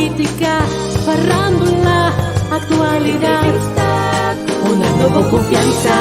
política, farándula, actualidad, una nueva confianza.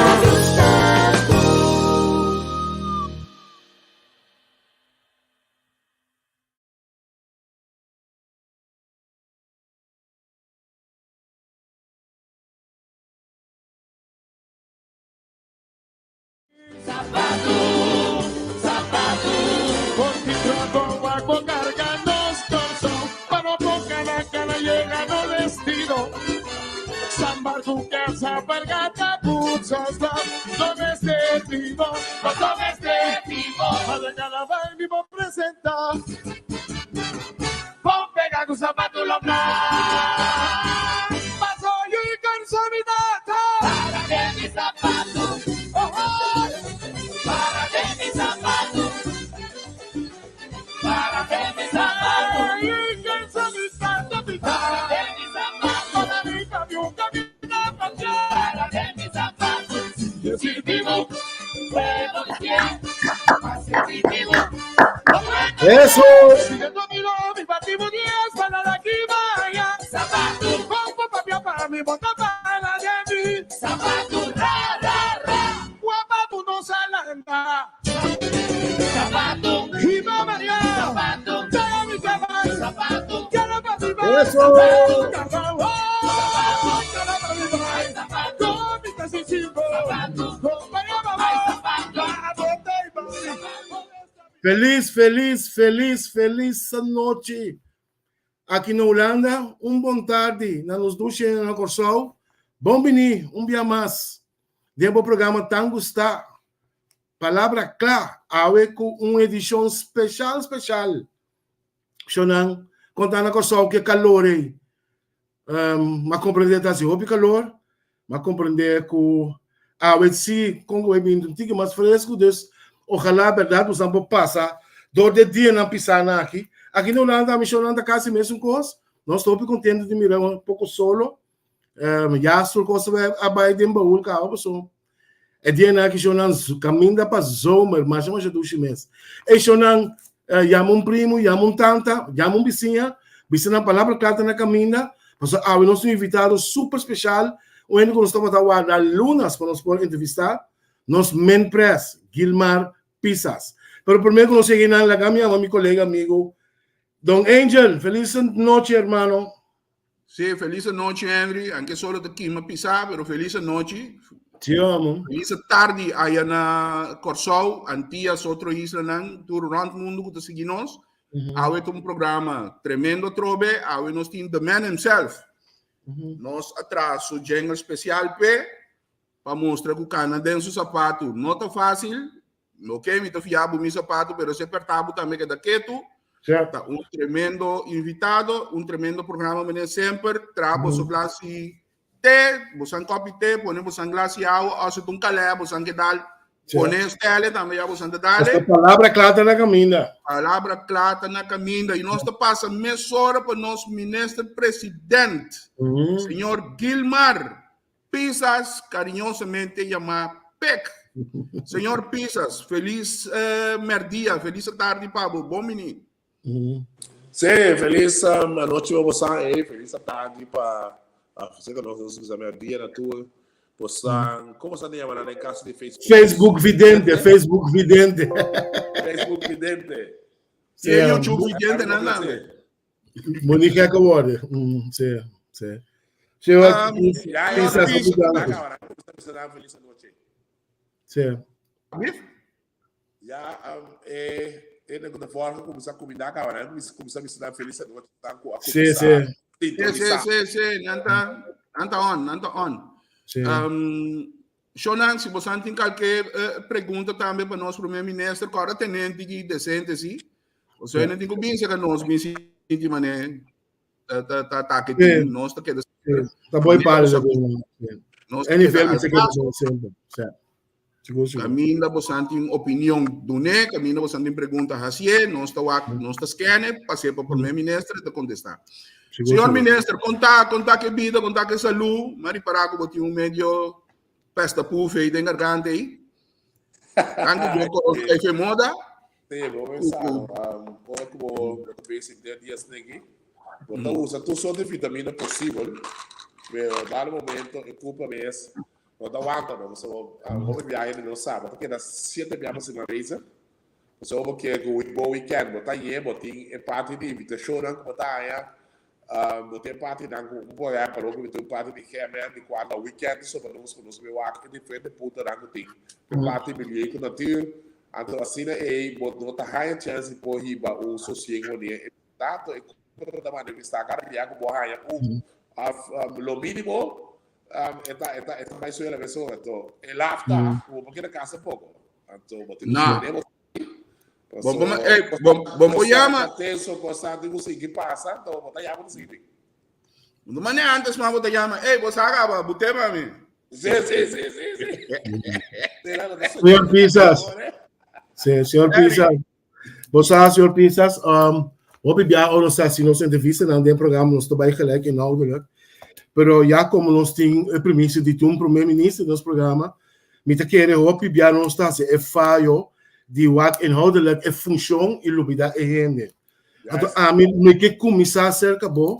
Eso. Feliz noite. Aqui na Holanda, bom tarde. Na nos duche na Corsol. Bom dia, dia mais. Dentro do programa tão gostado. Palabra Kla, awe com uma edição especial. Xonan, contando na Corsol que calor aí. Mas compreender tá se houve calor, mas compreender que awe se com o ambiente um pouco mais fresco, dus ojalá verdade nós vamos passar dor de dia na pisana aqui. Aqui na Holanda, a missão anda quase mesmo coisa. Nós estamos contentes de mirar um pouco solo. Já estou com a baia de baú, cara, so. É dia na que Xonan caminha para zomer, mas já do mês. E Xonan chama primo, chama tanta, chama vizinha na palavra Kla na caminha. Mas nosso invitado super especial, o único que nós estamos a dar lunas para nos poder entrevistar, nosso main press, Gilmar Pisas. Pero primeiro que nós seguimos na caminha, meu colega, amigo, Don Angel. Feliz noite, hermano. Sí, feliz noche, Henry. Aunque solo te Gilmar Pisas, pero feliz noche. Te amo. Feliz tarde aí na Corsol, Antillas, outro isla, todo o mundo que te seguimos. Awe um programa tremendo trobe, awe nós temos the man himself. Nós atrás o jingle especial para mostrar que o canadense sapato não tá fácil. Não que me fiabo meu sapato, pero se apertado também que daqueto. Tá tremendo invitado, tremendo programa menino sempre, trago so glasi té, bosan copo té, ponemos um glasi água, aso um calé, bosan que dal. Ponemos tele também já bosan de dale. Esta palavra Kla na caminha. Palabra Kla na caminha e nós passa meia hora para nosso ministro presidente, senhor Gilmar Pisas, carinhosamente chamado PEC. Senhor Pisas, feliz merdia, feliz tarde, Pablo, bom menino. Sim, feliz noite para você, feliz tarde para você que nós usamos a merdia na tua. Como você chama na casa de Facebook? Facebook vidente. Facebook vidente. Sim, YouTube vidente, não. Monique acabou. Sim. Feliz noite. Sim. Já ele de forma começar a combinar, cara, começar a me ensinar feliz noite, tá com a Sim. Anta on. Xonan, se você tem qualquer pergunta também para nós, primeiro-ministro, agora tem gente decente, sim. Você não tem que pensar que nós, bem de maneira, que nós está querendo. Tá bom, para. NFL, você quer sempre. Caminha, você tem opinião do NE, caminha, você tem perguntas assim, nós está scanner, passei para o primeiro-ministro de contestar. Senhor ministro, contar que vida, contar que saúde, mas para que bote meio pesta pufa e tem garganta aí. Tanto que moda. Sim, vou pensar. Como basic dias aqui. Você usa toda sorte de vitamina possível, mas dado momento, é culpa mesmo. Não dá aguenta, não. Você vai viajar não sabe, porque das 7 viagens uma vez, você vai querer que o weekend, botar aí, botar parte de invitação, botar aí, botar parte de um boiar para o que parte de quebra de quando o weekend sobre nós ver o acto de frente puta da que tem parte de milhão que não tem, então assim é botar high chance por riba o sossego ali, tanto é da maneira que está cara de água boia lo mínimo esta mais suave a pessoa então el after porque na casa pouco então botar Não. vamos chamar atenção constante com o que passa então botar água no seguinte não maneira antes mas botar chama você acaba botar para mim sim Senhor Pisas senhor Pisas você senhor Pisas vou enviar a nossa entrevista no programa nós trabalha gelijk inhoudelijk pero já como nós temos a premissa de ter primeiro-ministro no nosso programa me querer enviar a nossa é falho de wat inhoudelijk é função e lubida é gente então a mim me que começar cerca bom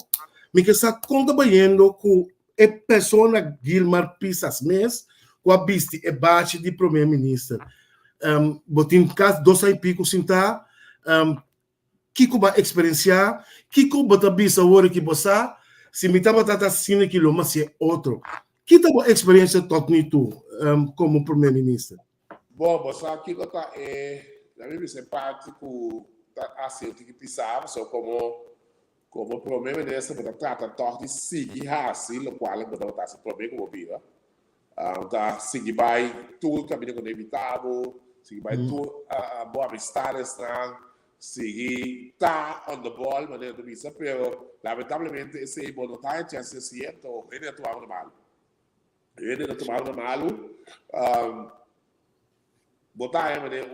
me que está contribuindo com a pessoa Gilmar Pisas mês com a vista é baixa de primeiro-ministro botin caso 2 e pico sinta Kiko ba experienciar, Kiko bota bisa hora que você, se me tava tata sine que mas é outro. Que tá boa experiência tu como primeiro-ministro? Bom, você aqui tá na minha visão parte com assim que pisava, só como primeiro-ministro para tratar torre seguir assim, o qual eu vou estar se problema como vira. Tá seguir vai tudo caminho com invitado, seguir vai tudo a boa amistade seguir tá on the ball maneira de vista, pero lamentavelmente esse não tá em chance certo, ele é tomado normal. Ele é tomado normal. Botar aí maneira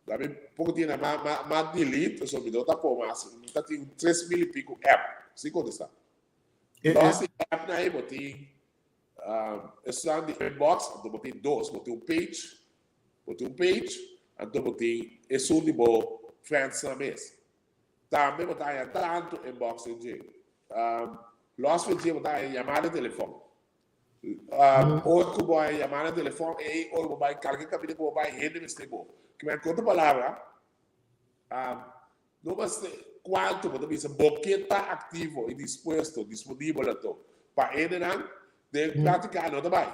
também pouco tinha mais delete sobre do tá por mas tá tem 3.000 e pico app, se contestar. Nossa app na aí botei essa de inbox, então botei dois, botei um page, então botei esse de bom friends na mesa. Também botar aí tanto inbox em dia. Lost em dia botar aí chamada de telefone. Outro boy chamada de telefone e outro boy carga cabine com boy rende nesse bom. Que me conta palavra. Não vai ser quanto você diz boqueta ativo e disponível então para ele não de praticar não também.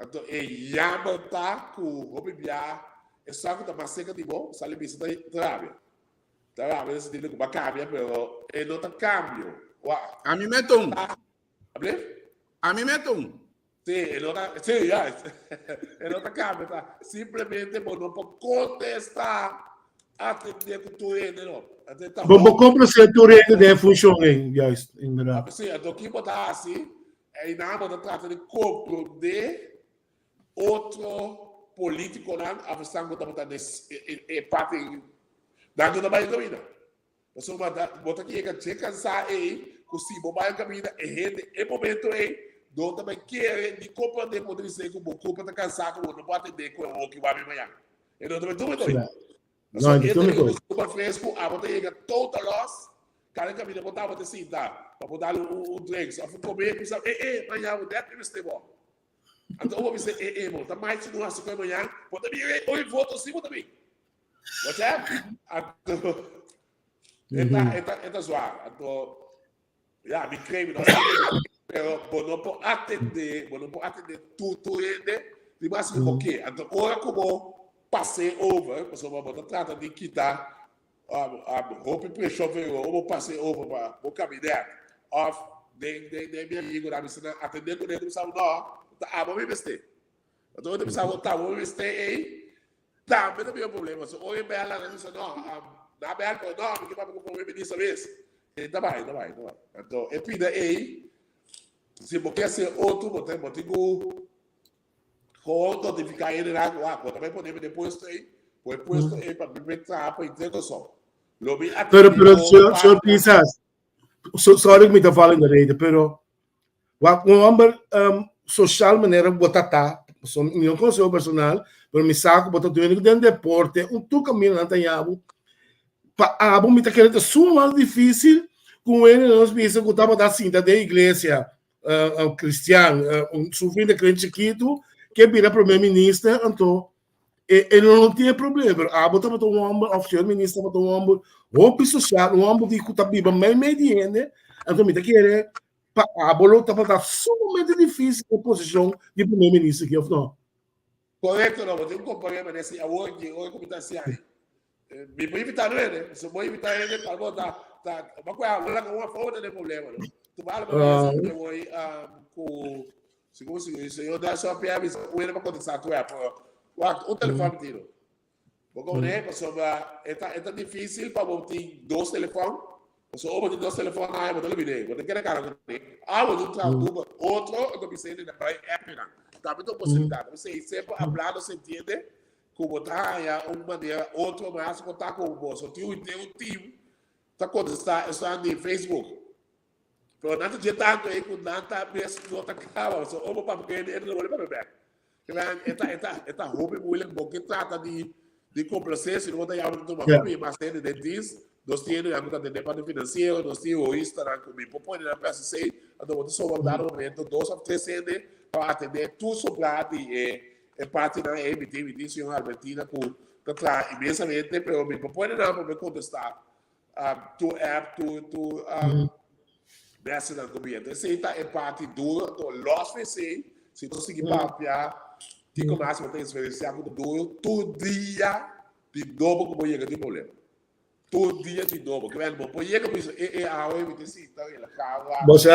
Então já botar com o biblia é só que tá mais seca de bom, sale bisa trabalha. Trabalha esse tipo de bacana, pero ele não tá cambio. A mim meto um. A mim meto um. Sim, ele não tá, sim, já. Ele não tá cambio, tá? Simplesmente não pode contestar atender com tu ele não. Vamos comprar se tu rede de função já em verdade. Sim, então que botar assim, aí na hora trata de compreender outro político não a versão que está é parte dando na baia caminha. Você bota aqui que cansar aí, com se bobar caminha é rede é momento aí, do também quer de compreender por dizer que o culpa está cansado, não pode atender com o que vai amanhã. Então também tudo bem. Não, então super fresco, a botar aí toda loss, cara caminha botar assim, tá, para botar o drink, só for comer, precisa amanhã o deve ser bom. Então, eu vou dizer, irmão, tá mais de nossa coisa amanhã, pode vir, oi, voto sim, pode vir. Você é? Então, zoado. Então, já, me creme, nós não pode atender tudo, mas o quê? Então, agora como passei over, você vai botar, trata de quitar a roupa para chover, ou passei over para o caminhão, off, de minha amiga, na missão, atendendo dentro do salão, vamos investir. Então, eu precisava voltar, vamos investir aí. Tá, mas não tem problema. Ou em Bela, na Bela, não, porque vai com o ministro mesmo. Tá vai. Então, e pida aí, se você quer ser outro, você tem que notificar ele na água. Também podemos depois aí, para implementar, para integração. Pero, senhor Pisas, sorry que me está falando da rede, pero, um homem, social maneira botar não consigo personal pero me saco botar tudo dentro deporte tu caminho não tem abo para abo me tá querendo suma mais difícil com ele nós pensamos que estava da cinta da igreja cristiana, sofrendo de crente chiquito, que vira primeiro-ministro, então ele não tinha problema. A bota botou um ombro, o oficial ministro botou um ombro, o social, um ombro de que tá biba mais mediane, então me querer a bolota estava sumamente difícil a posição de primeiro-ministro que eu não. Correto, não, tem um companheiro nesse hoje como está assim. Me vou invitar ele, se vou invitar ele para botar, uma coisa, uma forma de problema, não. Tu vai lá, eu vou com segundo o senhor da sua piada, o ele vai contestar tu o telefone tiro. Porque né, pessoal, é difícil para ter dois telefones. Você ouve dois telefones aí, você não vê, você quer cara, você traduz outro, eu pensei na app não. Tá muito possibilidade. Você sempre falando, você entende como tá uma maneira, outra mais contar com você. Tem um time, tá contestar, está no Facebook. Pero não tem tanto aí com nada mesmo não tá claro. Você ouve para porque ele não olha para ver. Esta roupa muito porque trata de complacer, se não tem algo de tomar mas tem dentista, nós temos a conta de depósito financeiro, nós temos o Instagram comigo, propõe na PSC, então nós só vamos dar um momento, 2 ou 3 cenas para atender tudo sobre a parte da MT, senhor Albertina, com imensamente, mas me propõe na para me contestar tu app, tu nessa da governo. Essa é parte dura, então, nós fazemos, se nós seguimos para que começa a ter experiência com duro, todo dia de novo como chega de problema. Todo dia de novo, que vem bom. Pois chega com isso, a OMT sim, então ele acaba. Você,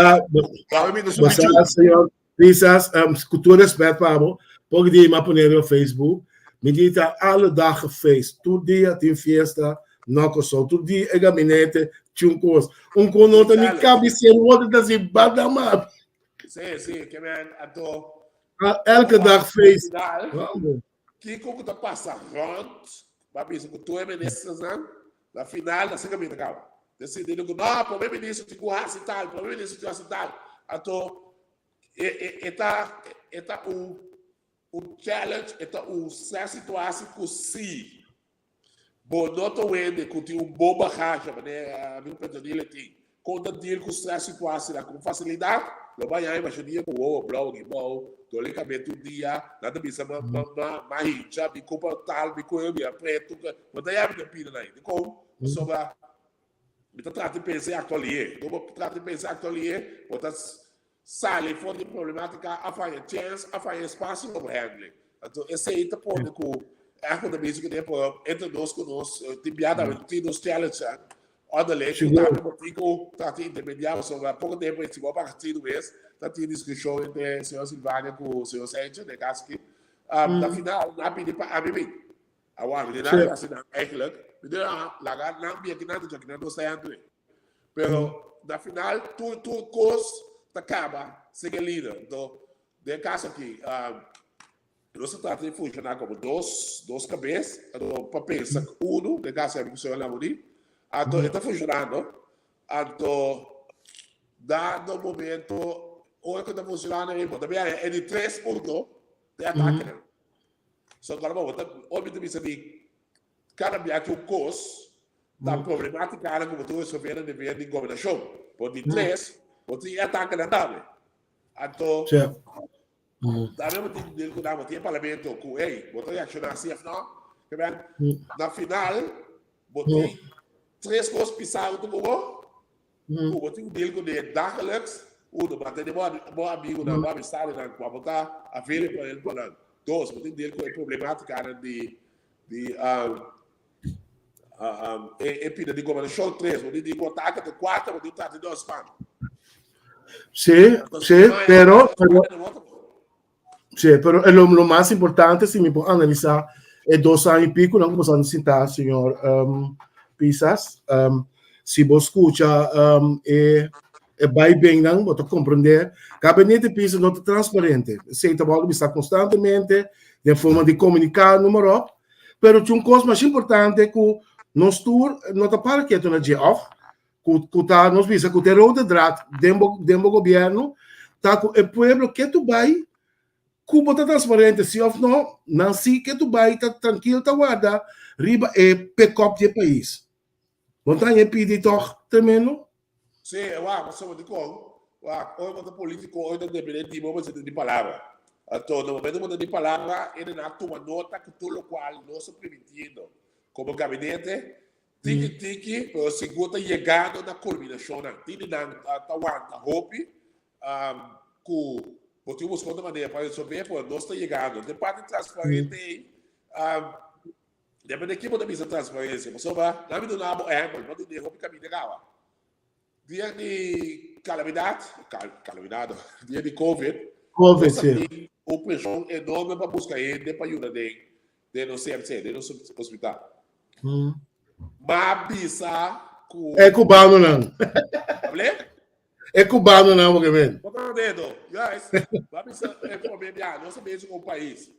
senhor Pisas, com todo respeito, Pablo, porque de me poner no Facebook, me diz alle dagen feest, todo dia tem festa, não só, todo dia é gabinete, tinha um curso. Um conoto me cabe ser o outro da Zibadamar. Sim, que vem a dor. Elke dag feest. Que como tu passa rond, vai pensar que tu é ministro, na final, na segunda acaba. Decidindo que não, para o ministro de curraça e tal, para o ministro de curraça e tal. Então, é um challenge, é uma situação que se bom, não estou vendo que tem bom barragem, né? A minha opinião tem. Quando digo que essa situação com facilidade, não vai aí, mas o dia com o blog, bom, teoricamente o dia, nada bisa mais, já me culpa tal, me coisa, me preto, mas daí a minha opinião aí, como sobre me trata de pensar actualier, não trata de pensar actualier, botar sai fora de problemática, a fazer chance, a fazer espaço no handling. Então esse aí tá pondo com a coisa mesmo que depois entre nós conosco, tem piada, tem nos challenge. Olha, que está no artigo, está intermediário sobre há pouco tempo, esse bom partido mesmo, está tendo discussão entre o senhor Silvânia com o senhor Sérgio, de Gasque. Na final, na pedi para a mim. A uma menina, assim, eigenlijk, me deu lá, não, minha que nada, já que não está saindo. Pero, na final, tudo coisa acaba, sem líder. Então, de caso aqui, nós estamos a funcionar como dois cabeças, para pensar, de caso é que o senhor Lamoni, então, está funcionando. Então, dado o momento, o que está funcionando é de 3 pontos de ataque. Só que agora, obviamente, cada vez que o custo está problemática, como tu sofrendo de ver de governação, por de 3, você ataca na nave. Então, da mesma tempo dele que dava tempo parlamento com ele, botou a acionar assim, afinal, na final, botei 3 coisas pisadas do mundo. O tem dele com ele dagelijks, mas tem bom amigo na boa amizade na para botar a ver para ele falando. 2, tem dele com a problemática de epidemia de governação 3, você tem contato de 4, você está de 2 panos. Sí, pero lo más importante, si me puedo analizar, es 2 años y pico, no como se citar, señor Pisas. Se você escuta, vai bem, não, você compreender. Gabinete Pisas não é transparente. Você está constantemente, de forma de comunicar, número, mas tem uma coisa mais importante que nós não está para que tu não diga off, que tá nós visa que o rode draad dentro do governo, tá com o povo que tu vai, que bota transparente, se ou não se que tu vai, tá tranquilo, tá guarda, riba é pick-up de país. Não tem pedir toch tremendo? Sim, mas só de com, hoje o político hoje não depende de como você tem de palavra. Então, no momento que de palavra, ele não toma nota que tudo o qual não se permitindo. Como gabinete, tiki, o segundo chegando na culminação, tiki na tawanta hope, que porque buscando de maneira para resolver, por não está chegando. De parte transparente, depende de que você precisa transparência. Você vai, na vida não é, mas não tem hope caminho de gawa. Dia de calamidade, dia de Covid, sim. uma pressão enorme para buscar gente para ajudar de no CMC, de no hospital. Mas bisa com... É cubano, não. Sabe? É cubano, não, porque vem. Estou entendendo. Yes. Mas bisa é problema, não sabemos como país.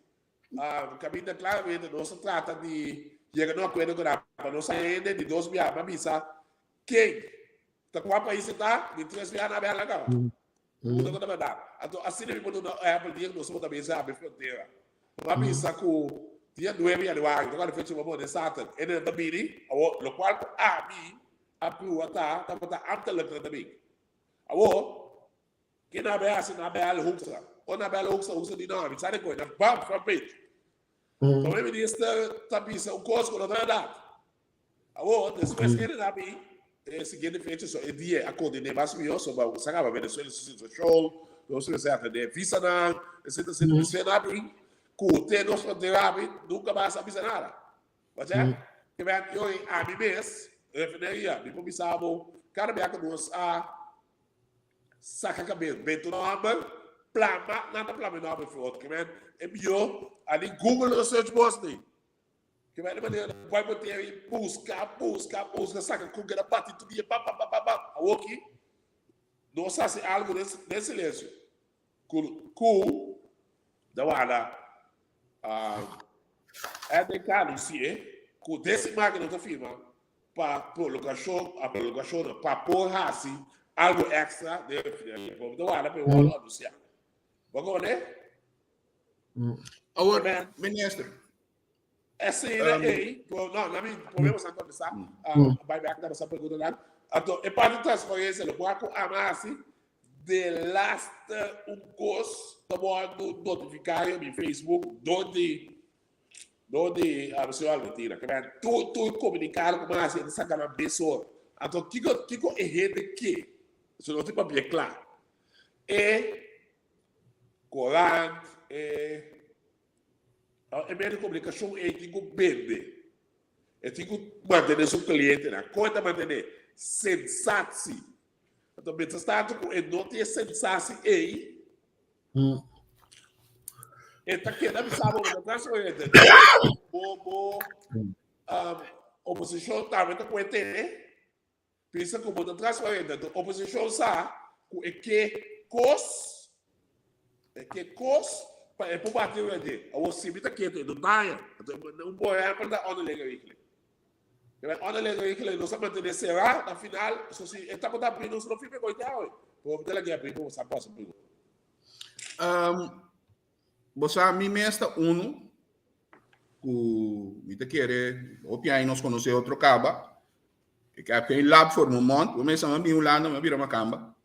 Caminho claramente, não se trata de chegar num acordo com não sair de 2 mil, mas bisa quem? Tá com a país está de 3 mil na bela legal. Muda com a verdade. Então, assim ele pode é para dia não sou também sabe fronteira. Mas bisa com dia 9 de janeiro, agora fez uma boa sata. Ele também, o qual a mim a prua tá ante a também. Que na bela assim na bela huxa. Ou na bela huxa de nome, sabe coisa? Bam, front page. Então ele disse tá bisa o costo da verdade. Depois que ele dá bem seguinte feito só é dia a coordenar mais melhor sobre o sagava Venezuela show não se certo de visa na se na bem com ter nos fronteira nunca mais sabe nada mas que vai eu a mim mês refineria me começava cara me nos a saca cabeça bento nova plama nada plama nova foi que vai é melhor ali Google research Boston que vai de maneira, vai botar aí, busca, saca com que era bate tudo dia, ok? Não se faz algo nesse silêncio. Da hora, é de caro, sim, com desse máquina da firma, para colocação, para pôr assim, algo extra, da hora, para o anunciar. Vamos ver? Agora, ministro. Essa aí, não, mim, podemos começar. Vai back da pergunta lá. Então, é para transferência, o banco amassa de lasta curso, tomando notificar no Facebook, onde a pessoa mentira, que vai tu comunicar com mais gente sacar na pessoa. Então, que é rede que, se não tem papel claro, é corante, é meio de comunicação é tipo vende. É tipo manter seu cliente na conta manter sensato. Então, mas tanto que não tem sensato aí. Está aqui na missão do braço ele. Oposição também está com ele. Pensa que o mundo transparente. Oposição sabe que é para bater o dia. O cimento aqui é do taia. Um bom é para dar onda legal aqui. Onda legal aqui, não sabe manter será na final, só se está com da pino, não fica coitado. Vou ter que abrir para saber se pegou. Você a mim mesmo que me querer, o piano nós conhecemos outro caba, que é bem lá por um monte, o mesmo me lá não me vira uma camba.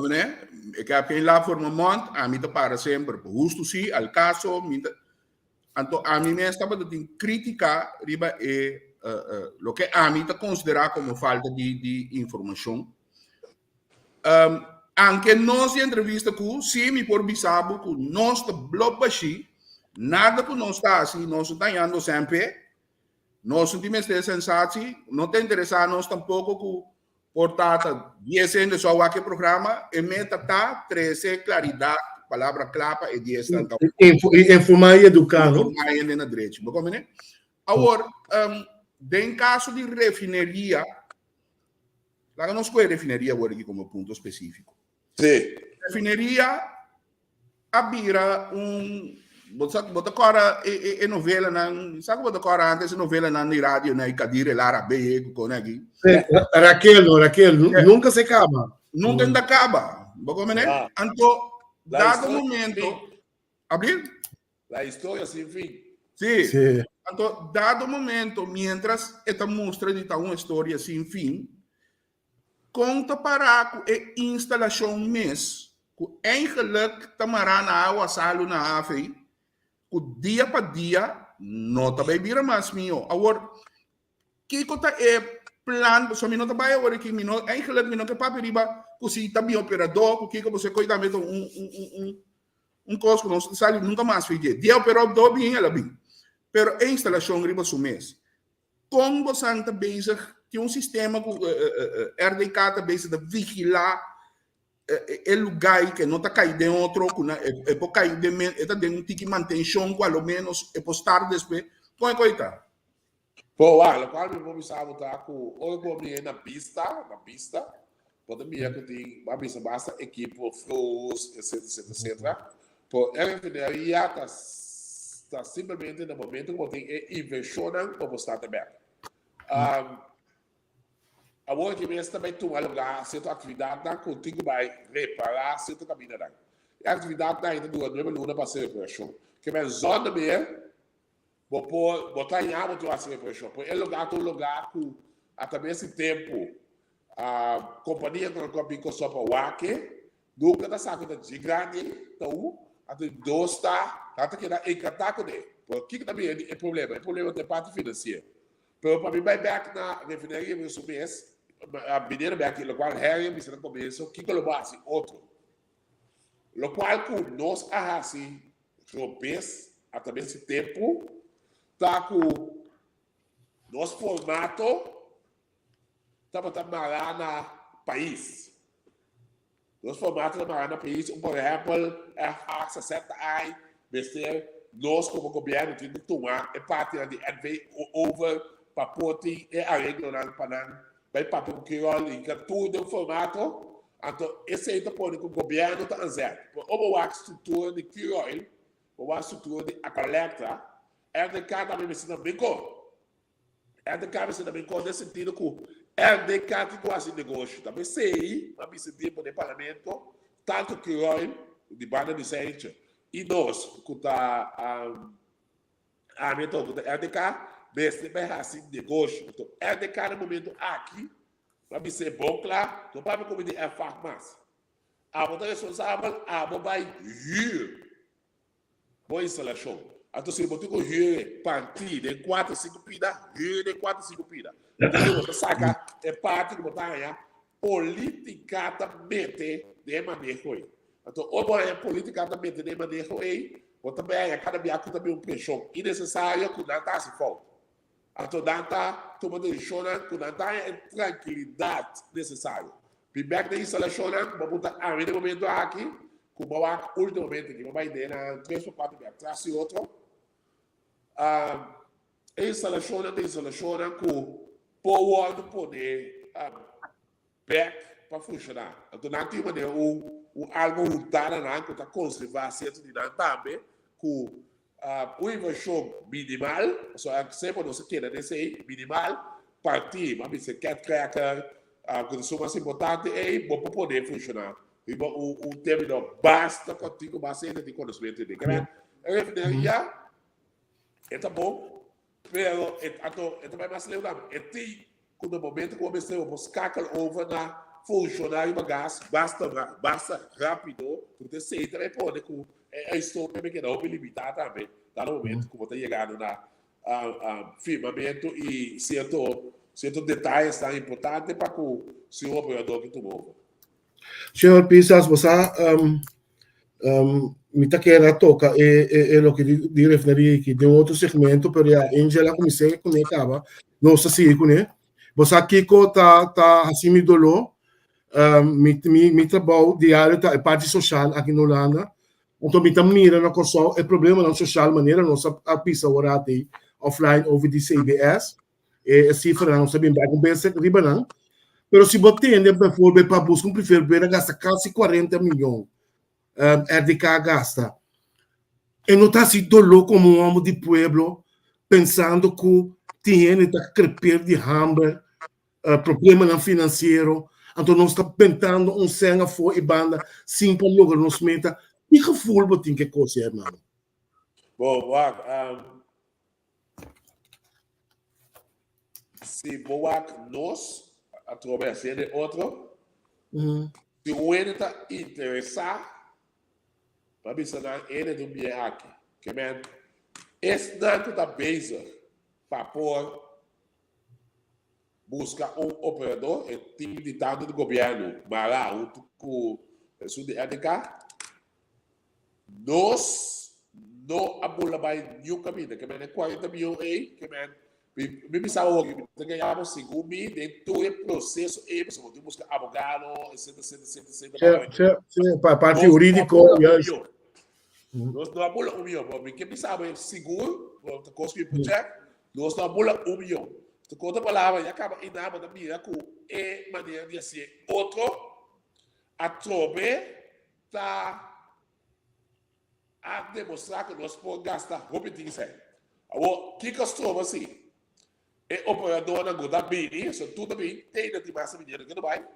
Né? Que é bem lá por um monte, a mim tá para sempre, justo sim, al caso, então a mim mesmo estava de criticar riba o que a mim tá considerar como falta de informação. Anche nós entrevista com se me por bisabo com nós da bloco assim nada que nós está assim nós está indo sempre nós não temos sensato não tem interessado nós tampouco com portata 10 anos só aqui programa e meta tá 13 claridade palavra clapa e 10 então informar e educar não informar ainda na direita como né agora em caso de refineria lá nós com a refineria agora aqui como ponto específico. Sim. Refineria abira bota agora e novela não sabe bota agora antes novela na rádio na cadira lá bem com aqui Raquel nunca se acaba nunca ainda acaba como né então dado momento abrir a história sem fim sim então dado momento mientras esta mostra de uma história sem fim conta para com a instalação mês, com eigenlijk tamará na água salo na ave, com dia para dia, não tá bem vira mais minho. Agora, que conta é plan, só me não tá bem agora que me não, eigenlijk me não que papo riba, com se tá bem operador, com que você cuida mesmo coisa que não sai nunca mais fez dia operador bem ela bem. Pero a instalação riba su mês. Como você está bezig, que um sistema que RDK está bezig de vigilar o lugar que não está caindo em outro, que é para cair de um tipo de manutenção, pelo menos, é para estar depois. Como é que está? Pô, olha, quando eu começava a estar com o governo na pista, pode me que tem uma pista basta equipe, flows, etc. Pô, a refineria está simplesmente no momento que tem inversão para estar também. Agora que mesmo também tu vai lugar, certa atividade contigo vai reparar certa caminho da. A atividade ainda do ano luna para ser inversão. Que é zona mesmo, botar em água tu vai ser inversão. Porque é lugar que até esse tempo a companhia que não pico só para o Wake, nunca está sacando de grande, então até dois até que dá encantar com ele. Porque que também é problema da parte financeira. Pero para mim vai back na refineria meu mês, a mineira back no qual Harry me no começo, que lo base outro. Lo qual com nós assim, tropez até esse tempo tá com nosso formato estava trabalhando na país. Nosso formato trabalhando no país, por exemplo, a 60 ai, besteira, nós como governo temos que tomar a parte de NV over para poder arreglar para vai para o que olha tudo o formato, então esse aí tá pode que o governo tá certo. Ou a estrutura de que olha, ou a estrutura de a coleta, é de cada vez se também com. É de cada vez também com nesse sentido que é de cada quase negócio. Também sei, mas esse tempo de parlamento, tanto que olha de banda de gente e nós que tá a metade é de cada beste bem assim negócio. Então, é de cada momento aqui, para ser bom, claro, não para como de farmácia. A vontade responsável, a vai boa instalação. Então, se você com partir de 4, 5 pida, de 4, 5 pida. Então, você saca, é parte de botar politicamente de manejo aí. Então, ou é politicamente de manejo aí, ou também é cada biaco também um pressão innecessário que não está se falta. Então, não está tomando decisão que não está tranquilidade necessária. Primeiro da instalação, vamos botar a momento aqui, como a último momento aqui, vai ter 3 ou 4 metros atrás e outro. A instalação que pode poder back para funcionar. Então, não tem maneira algo voltado que está conservar certo de não também, com uma inversão minimal, só sempre não se queda nesse aí, minimal, partir, mas se quer criar a condição mais importante é para poder funcionar. O termo basta contigo, basta de conhecimento de que a refineria é bom, pero é também mais legal. É tem quando o momento que comecei a buscar over na funcionar em gás, basta rápido, porque sei também pode com a história também que não é limitada também. Tá no momento que você chegando na firmamento e certo detalhes tão importantes para que o senhor operador que tomou. Senhor Pisas, você me está querendo tocar é o que de referir aqui de um outro segmento, pero a Angela comecei a conectar, não sei se com ele. Você aqui tá assim me dolor, me trabalho diário tá parte social aqui na Holanda. Então me mira na coisa é problema na social maneira não sabe a pisa ora tem offline over de CBS é cifra não sabe bem com bem riba não. Pero se você ainda for para buscar prefiro ver gastar quase 40 milhões RDK gasta. E não está assim dolor como um homem de pueblo, pensando que tem que crepir de hambre, problema não financeiro. Então, nós estamos pensando um senha for e banda, sim, para logo nos meta. E que fulbo tem que coisa, irmão? Bom, se boa nós, através de outro, Se o ele está interessado, para mim, ele do meu aqui. Que man, esse tanto da base para buscar operador, é time de tanto do governo, mas lá, o sul de EDK, nós não abula mais nenhum caminho, que é 40 mil aí, que é me pensava hoje, ganhamos 5 mil, dentro do processo, e você pode buscar advogado, etc. Parte jurídica, nós não abula 1 milhão, porque pensava seguro, para conseguir projeto, nós não abula 1 milhão. Tu conta a palavra e acaba em nada da minha com é maneira de ser outro a trobe tá a demonstrar que nós podemos gastar roupa de isso. O que costuma assim é operador na guda bem, isso tudo bem, tem de massa menina que não vai.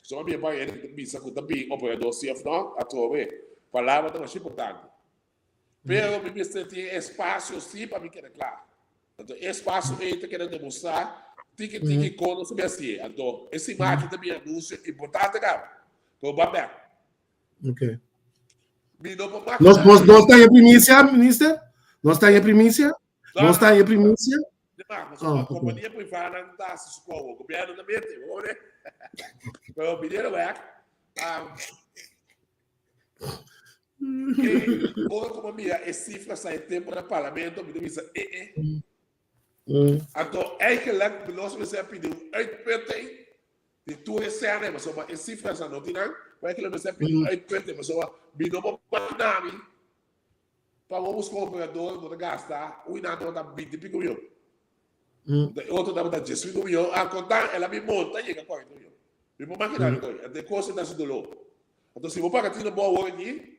Só minha pai ele bisa com também operador se não a trobe palavra é mais importante. Pero me tem espaço sim para me quedar claro. Então, espaço aí está querendo demonstrar que quando se assim. Então, esse marketing também anúncio importante, cara. Então, babé. Ok. Nós estamos em primícia, ministro? Nós estamos em primícia? Nós estamos em primícia? A companhia privada não está se escolhendo. O governo também tem, vamos ver. Mas o primeiro é outra economia, é cifra sai tempo no parlamento, me diz, então, é que lá nós vamos pedir 8% de tudo esse ano, mas uma cifra essa não tem nada, vai que lá vamos pedir 8%, mas uma binomo para mim, para vamos com o operador, vamos gastar, o inado dá 20 mil. Outro dá 18 mil, a contar, ela me monta e chega a 40 mil. Me vou maquinar agora, até coisa da sua louco. Então, se vou pagar tudo bom hoje,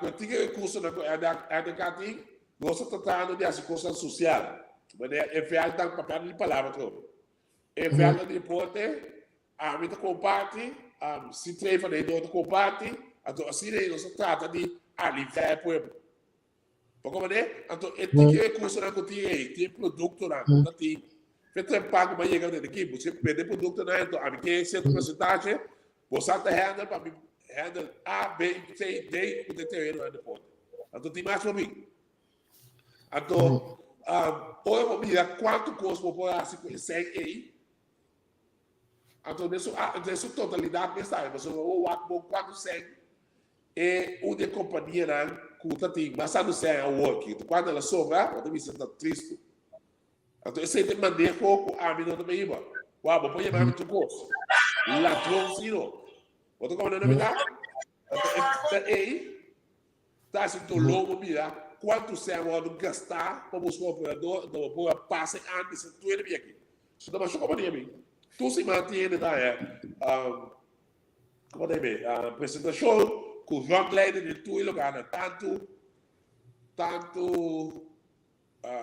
porque tem recurso na EDK, nós estamos tratando de assistência social. Enviar tanto papel de palavra todo. Enviar de reporte, a gente comparte, se trefa de outro comparte, então assim nós trata de aliviar o povo. Porque mané, então tem recurso na cotinha aí, tem produto na cotinha. Feito pago para chegar daqui, você pede produto na então a gente certa porcentagem, você está handle para handle A, B, C, D, o determinado na depois. Então tem mais para mim. Então olha para mim, quanto custa para pôr assim, 100 aí? Então, nessa totalidade, pensar, mas eu vou quanto 100 é uma companhia que tem, mas não sei a work. Quando ela sobra, eu também sinto triste. Então, esse é de maneira pouco a mim não também iba. Uau, vou pôr mais muito custo. Ladrão, sim, não. Outro como não me dá? Então, aí, tá assim, do lobo, mira. Quanto você vai gastar para buscar o operador, para passar antes de tudo ele aqui. Isso não é uma companhia minha. Tu se mantém como deve a apresentação com o João Gleider de tudo lugar, tanto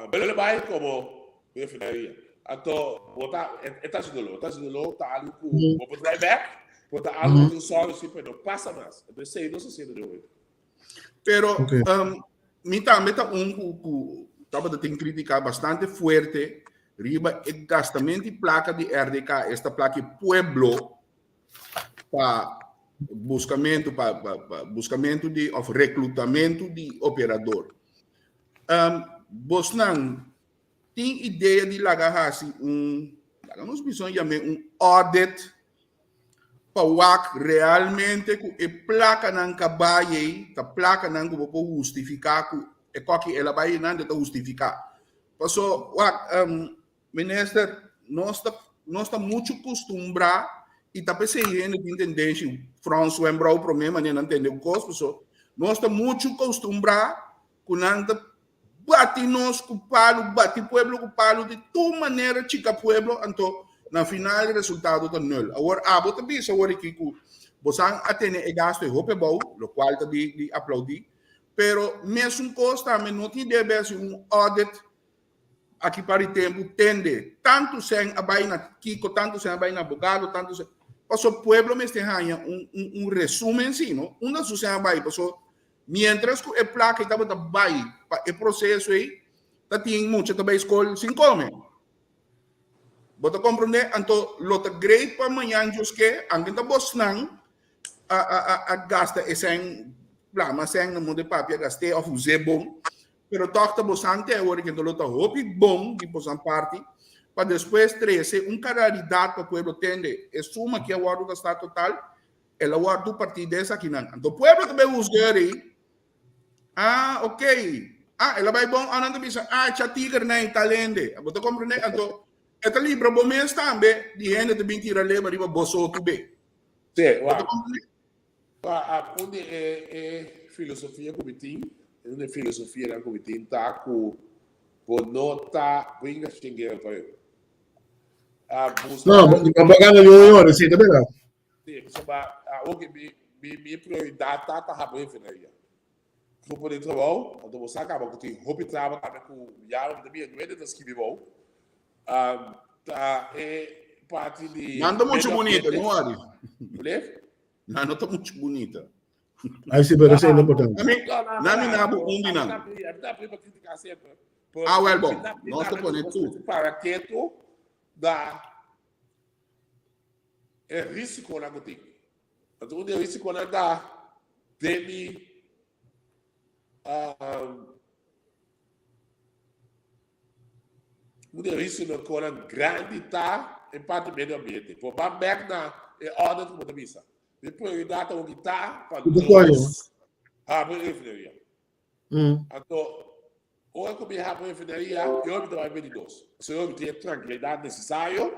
belo bairro como refinaria. Então, botar está sendo louco, está ali com o driver, botar algo do solo assim, não passa mais. Eu pensei, não sei se de hoje. Pero Mita estava tem crítica bastante forte riba o gastamento de placa de RDK, esta placa Pueblo para buscamento de of recrutamento de operador. Bosnan tem ideia de lagarrasi nós precisamos chamar audit para realmente que a placa não cabai, a placa não pode justificar que qualquer ela vai não de justificar. Passou, ministro, nós está muito acostumbrado e está pensando em entender se França vai embora o problema, não entender o custo, nós está muito acostumbrado com nada bate nós com palo, bate pueblo com palo de toda maneira chica pueblo, então na final o resultado está nulo. Agora, você pensa agora que você atende o gasto de roupa bom, o qual está de aplaudir, pero mesmo custa, não tem deve ser audit aqui para o tempo, tende tanto sem a baina Kiko, tanto sem a baina abogado, tanto sem... Passou o pueblo me tem resumo assim, não? Uma das coisas vai, passou, mientras que a placa estava da bai, o processo aí, está tem muito também escolha sem comer. Bota compreender? Então, lota great para amanhã, just que, angin ta boss nang, a gasta esse lá, mas é no mundo de papel gastei of usar bom, pero toca bostante é hora que então lota hopi bom de posan parte, para depois trazer caridade para o povo tende, é suma que é o do gastar total, ela o do partido dessa aqui não. Então, o povo também usa aí, ok. Ela vai bom, não bisa, tcha tiger na italende. Bota compreender? Então, esta libra bom mês também, de gente de mentira leva riba bosso tu bem. Sim, onde é filosofia que tem, onde filosofia que tem, tá com nota, brinca xingueira para eu. Não, não pagando milhões, assim, tá bem? Sim, sobre minha prioridade tá rabando finaria. Vou poder trabalhar, então você acaba com tem roupa trabalho também com já da minha doente das que vivou. Tá é parte de Não está muito bonita, não Ari? Beleza? Não está muito bonita. Aí se parece ainda importante. Na minha nabo não. Well, bom. Nós estamos falando tudo. Para quieto da é risco na gotinha. Então, o risco na da dele o risco na cora grande tá em parte do meio ambiente. Por back na é ordem como da missa. Depois dá o que tá para nós. Mas refinaria. Então, ou é que a refinaria, eu me vai ver dois. Se eu tenho tranquilidade necessária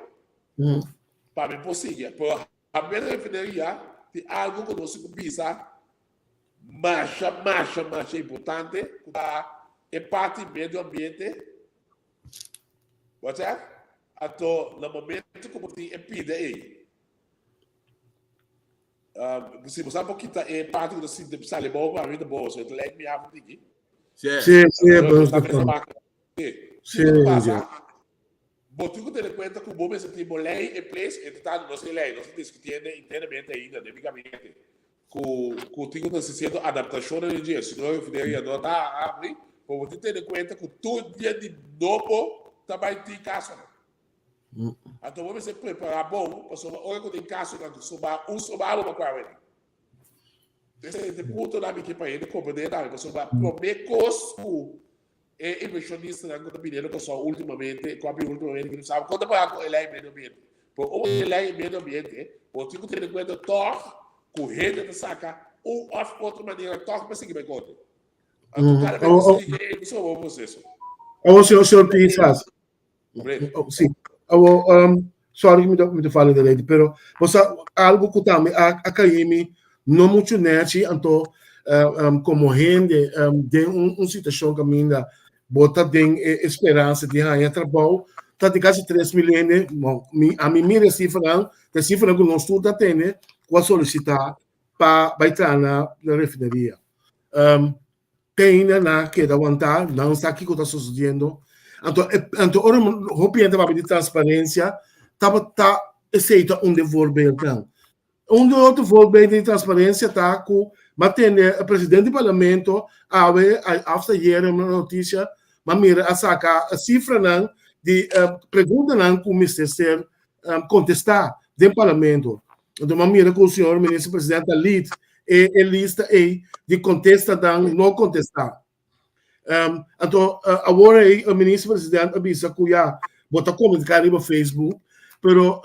para me possível. Por a refinaria tem algo que nós precisa mais importante é parte do meio ambiente. Pode ser? Então, no momento como tem pide aí. Se você não quitar é parte do sistema de saúde bom para mim bom, você tem que me abrir aqui. Sim, Botico ter em conta que o bom é que tem lei em place, e tá não sei lei, nós discutindo internamente ainda, demicamente. Com tinha necessidade adaptação de dia, se não eu poderia não tá abrir, por você ter em conta que todo dia de novo também tem caso. Então vamos se preparar bom, para olha que tem caso que sobar para qual esse ponto lá que para ele compreender tá, para sobar prometer custo é inversionista na conta mineiro que só ultimamente que não sabe quando vai ele é meio ambiente. Por ou ele é meio ambiente, por tinha que ter em conta correndo de sacar ou outra maneira toca para seguir bem conta. Então cara vai conseguir isso é o processo. O senhor Pisas. Sim. Sorry que me falo de lei, pero você algo que também a caíme não muito nerd, então como gente de situação que ainda bota tem esperança de ganhar trabalho, tá de quase 3 milhões, a mim me cifra que nós tudo tem, com solicitar para entrar na refinaria. Tem na que aguentar, não está aqui que está sucedendo. Então, ora, o cliente vai pedir transparência, tá aceita um devolver então. Um outro devolver de transparência tá com mantendo o presidente do parlamento after year uma notícia, mas mira a sacar a cifra não de pergunta não que o ministério contestar do parlamento. Então, mas mira que o senhor ministro presidente lead e lista aí de contesta não contestar. Então, agora o ministro presidente avisa que já bota comentar no Facebook, pero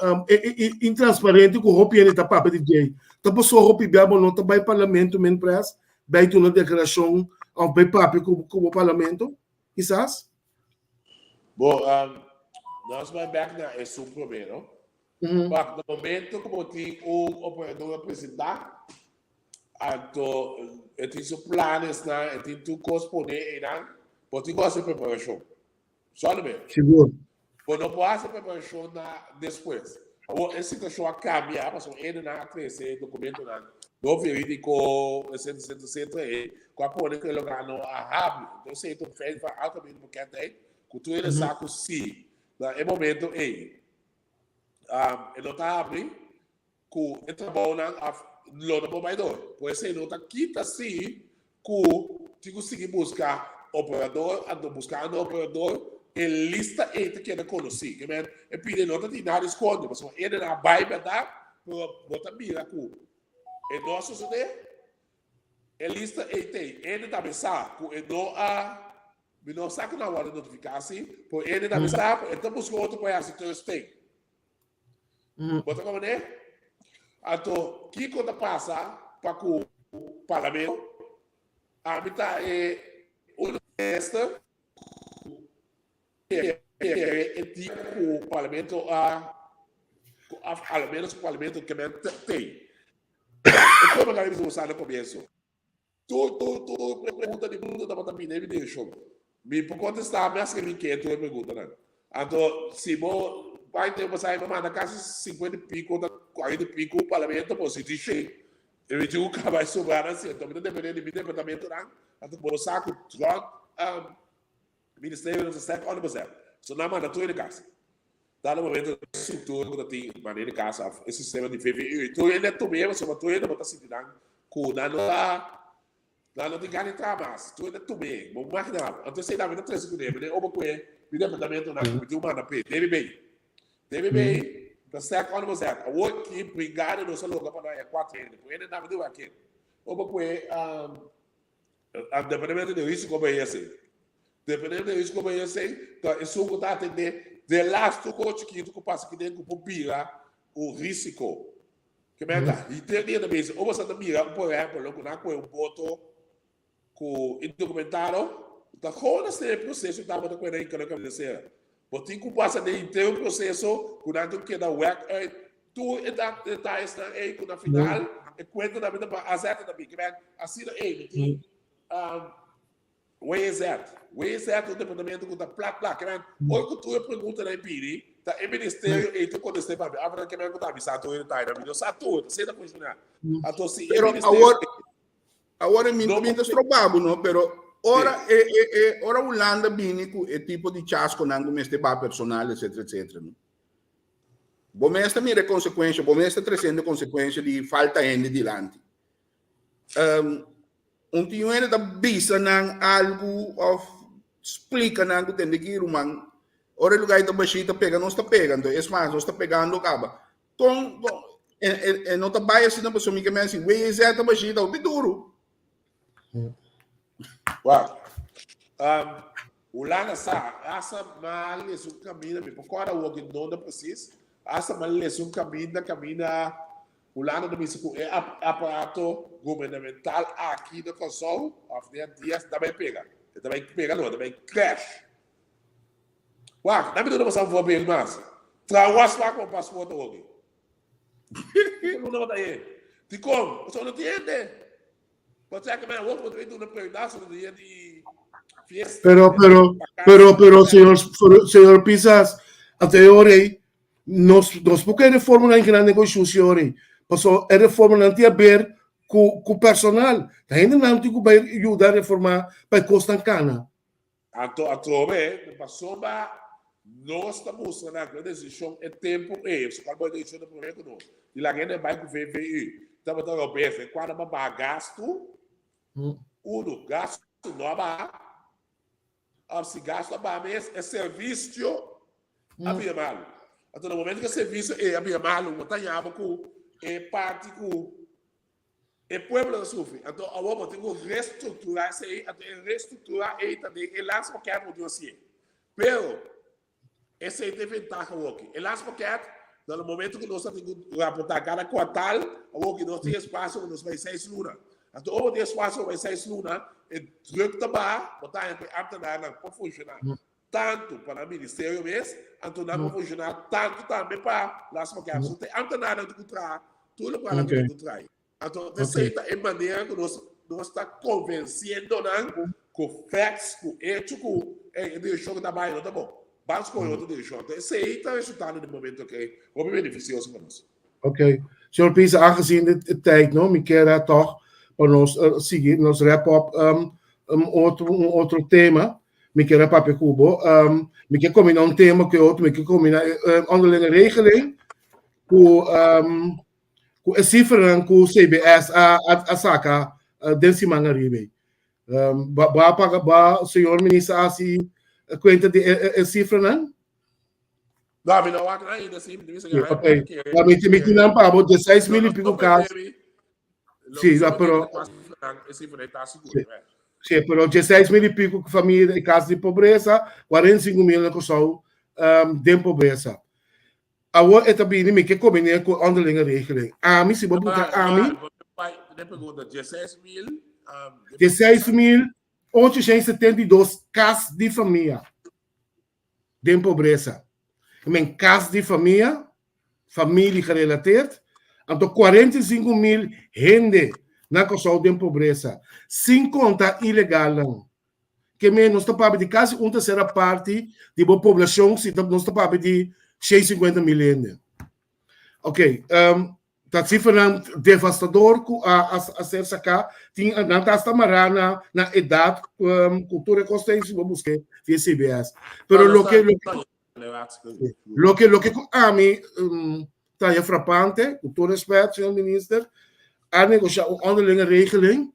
intransparente com o ele está para DJ. Então, por sua roupa biabo não está para parlamento, men press, vai ter uma declaração ao pai papi com o parlamento, quizás. Bom, nós vamos back na esse problema, não? No momento como tem o operador apresentar então, eu tenho planos, eu tenho tudo corresponder, mas tem que fazer preparação. Só no meio. Seguro. Mas não pode fazer preparação depois. A situação a cambiar, mas ainda não crescer documento não verídico, centro aí, com a polícia que ele ganhou a rápido. Então, se tu fez para altamente porque tem, que tu ele saco sim. No momento aí, ele não está abrindo, com ele trabalha não provedor. Por isso, não está aqui, assim, que conseguir buscar operador, buscando operador, lista eita que ele conhece, que men e pide nota de nada esconde, mas ele na Bíblia dá bota mira com e nosso isso de lista eita ele da mensagem com e não saca na hora de notificar assim, por ele da mensagem, então busca outro para assim Thursday. Bota como né? Então, que quando passa para o parlamento, a mitad una esta o parlamento al menos o parlamento que tem. Como a galera usar no começo. Tu pergunta de tudo da bota me deixou. Me por contestar, mas que me quer tu pergunta, né? Então, se vou vai ter você vai mandar casa 50 pico, 40 pico o parlamento positivo cheio. Eu digo que vai sobrar assim, então dependendo do departamento lá, então vou saco Ministério do Estado onde você. Só não manda tudo em casa. Dá no momento da estrutura que tem maneira de casa, esse sistema de VVI, então ele é também, mas tu ainda botar assim com não tem cara entrar mais, tu ainda também, vamos marcar. Então você dá ainda 3 segundos, né? Ou porque o departamento na que manda p, deve bem. Tá certo onde você é. O que brigado no seu lugar para é 4 anos. Ele não deu aqui. Ou porque departamento de risco como é esse. Dependendo do risco como é esse, então isso que tá atender de last coach que tu passa aqui dentro com pira o risco. Que meta. E tem dia também, ou você tá mira, por exemplo, logo na com o boto com documentário, tá com esse processo tá botando com ele que não quer dizer. Porque tu passa de inteiro processo, quando tu quer dar work, tu está aí quando final, e quando na vida para acertar também, que é assim aí, where is that? Where is that o departamento que está plá, que é hoje que tu pergunta na Piri, tá em ministério e tu contesta para a verdade que é que tá avisado ele tá aí, não sabe tudo, você tá funcionando. Então se agora em mim estropado, não, pero ora Holanda bini com o tipo de chasco não com este bar personal, etc. Bom, esta mira consequência, bom, esta trazendo consequência de falta ainda dilante. Tinha ainda da bisa nang algo of explica nang que tem de que irmão, ora lugar da baixita pega, não está pegando, é mais, não está pegando acaba. Então, não está vai assim na pessoa que me assim, we is esta baixita, o duro. Wow. O Lana essa mal é um caminho, porque agora o que não é preciso, essa mal é um caminho, o Lana do México é aparato governamental aqui no Consul, dias também pega, não, também crash. Uau, não me dá uma vou bem mais. Trawas lá com o passaporte hoje. Não dá aí. De como? Você não entende? Pode ser que me outro momento não pedaço do dia de fiesta. Pero, señor Pisas, até hoje nós porque reforma na grande negociação, passou a reforma não tinha a ver com o personal, ainda não tinha que ajudar a reformar para Costa Cana. Atove, passou para nós estamos na decisão é tempo se qual pode decisão do projeto não. E lá gente vai com VVI, estamos dando o BF, quando vai gasto gasto não vai, se gasto vai é serviço havia mal. Então no momento que o serviço havia mal, o tañava com parte com o povo sofre. Então agora tem que reestruturar isso aí, também e lá só quer o dossiê. Pero esse aí tem vantagem aqui. E lá só quer no momento que nós temos que apontar cada quartal, que nós temos espaço, nós vai 6 lunas. Então, o espaço vai 6 lunas, e druk também, botar entre ambtenaar para funcionar. Tanto para o Ministério mesmo, então não vai funcionar tanto também para as mulheres. Então, tem ambtenaar que traz, tudo para a que traz. Então, essa é a maneira que nós estamos convencendo com facts, com hecho, com direção da Bahia, tá bom? Vamos com outra direção. Então, esse aí está resultando no momento que é beneficioso para nós. Ok. Senhor Pisa, aangezien de tijd, me quer toch para nós seguir, nós wrap-up outro tema. Me quer papi Cubo. Me quer combinar tema que outro, me quer combinar onderlinge regeling. Com a cifra com o CBS a saca desse manga ribe. Ba senhor ministro assim Cuenta de cifra, não? Não, não há ainda assim, Ok. La miti não para 16 mil e pico casos. Sim, lá pero sim, pero 16 mil e pico famílias em casos de pobreza, 45 mil que são de pobreza. Agora é também me que combina com underlinge regeling. A mim se vou botar a mim. pergunta 16 mil. 16.872 casos de família de pobreza. Em casos de família related, então 45 mil gente na questão de pobreza, sem contar ilegal, não. Que nós estamos para de quase uma terceira parte da população, se nós estamos para de 650 mil gente. Ok, tá cifra devastador a ser sacar, tinha não está marana na idade, cultura costense, vou buscar via CBS. Pero lo que a mim tá é frappante, com todo respeito, senhor ministro, a negociar uma onderlinge regeling,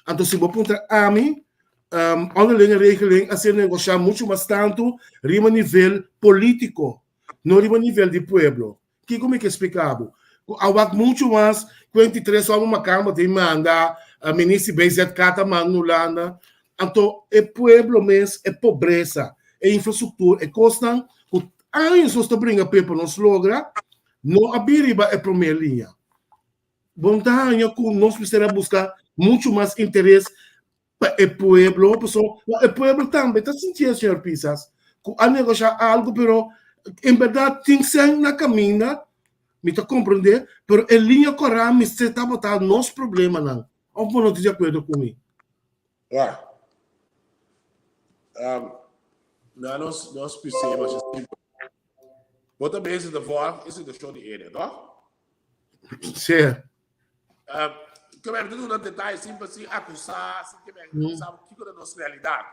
então se vou apontar a mim, onderlinge regeling a ser negociar muito mais tanto rima nível político, não rima nível de pueblo. Que como é que explicava? Há muito mais 23 só uma cama de manda a ministra BZ Cata Manulana, então é pueblo mesmo, é pobreza, é infraestrutura, é costa. Anos nós brinca para nos logra, não abiriba é primeira linha. Vontade que nós precisamos buscar muito mais interesse para o pueblo, o pueblo também está sentindo, senhor Pisas, que a negociar algo, pero em verdade tem que ser na caminha, me está compreender, pero a linha correta me está botando nosso problema não. Ou não está de acordo comigo? Nós precisamos mas também esse da voz, esse da show de ele, não? Sim. Como é que tu não detalhe assim para se acusar, assim que sabe o que é a nossa realidade.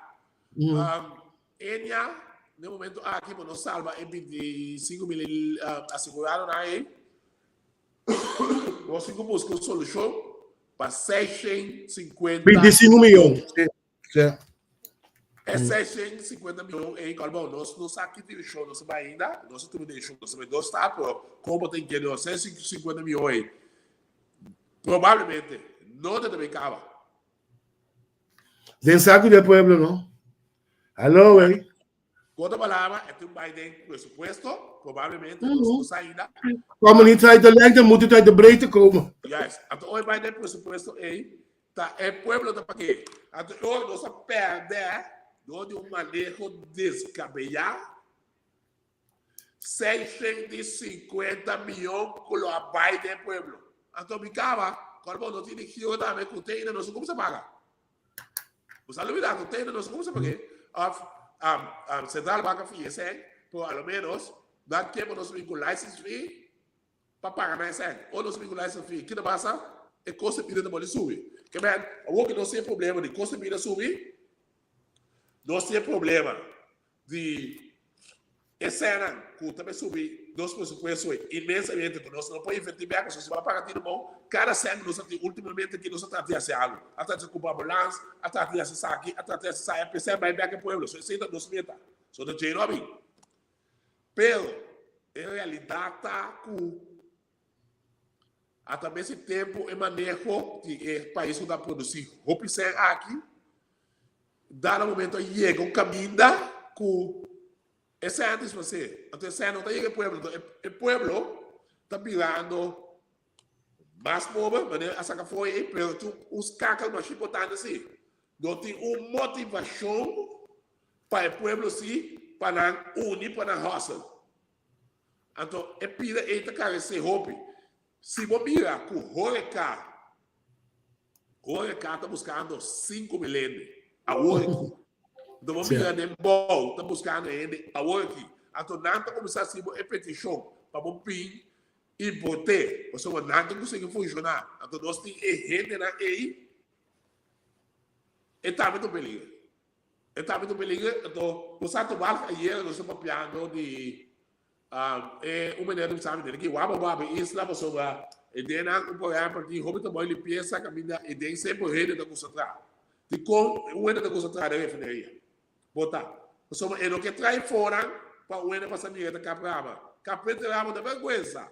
Enya, no momento aqui para nos salva é 25 mil asseguraram aí. Nós ficamos buscando solução para 650 25 milhões. Sim. É 650 milhões em Colbão. Nós não sabemos que show, nós sabemos ainda. Nós temos de show, nós sabemos do Estado. Como tem que ter 650 milhões? Provavelmente não deve acabar. Tem saco de pueblo, não? Alô, hein? Quando a palavra é um Biden pressuposto, provavelmente nós não saída. Como niet uit de lengte, moet het uit de breedte komen. Yes. Então, o Biden pressuposto é pueblo da paquete. Então, nós perdemos de um manejo descabellado 650 milhões com o Biden pueblo. Então, me acaba, quando não tem que eu também com ainda não sei como se paga. Você não olvidar, com ainda não sei como se paga. Central Bank fez, por ao menos, dá tempo nós vimos com license fee para pagar mais ou nós vimos com license fee. O que passa? É custo de vida de subir. Que bem, o que não tem problema de custo de vida subir, nós temos problema de esse ano, que também subir, nós pressupostos imensamente, que nós não podemos investir bem, que se vai pagar tudo bom, cada ano nós temos, ultimamente, que nós temos de fazer algo. Até de comprar ambulância, até de fazer aqui, até de fazer a PC, vai bem que o povo, só isso ainda nós metas. Só do dinheiro a mim. Pero, em realidade, está com até esse tempo, é manejo que o país está produzindo roupa aqui, dá no momento chega caminho com esse antes você. Então, esse ano não está chegando o pueblo está virando mais pobre, mas essa foi, mas os cacas mais importantes assim. Não tem uma motivação para o pueblo assim, para unir para a roça. Então, é pira eita cara esse roupa. Se você mirar com o Horeca está buscando 5 milhões a hoje. Então, você mirar em bom, está buscando ele a hoje. Então, não está começando a ser uma petição para você e botar. Você não está conseguindo funcionar. Então, nós temos gente aí. Está muito perigo. Está muito perigo. Então, você está tomando ayer, nós estamos falando de uma maneira de saber que o Ababa isso lá passou lá e daí um programa para que o também ele pensa que a minha ideia é sempre rede da concentrar de como o rede da concentrar é refineria botar Somos eu que trai fora para o ene passar dinheiro da caprava. Capete rama da vergonha.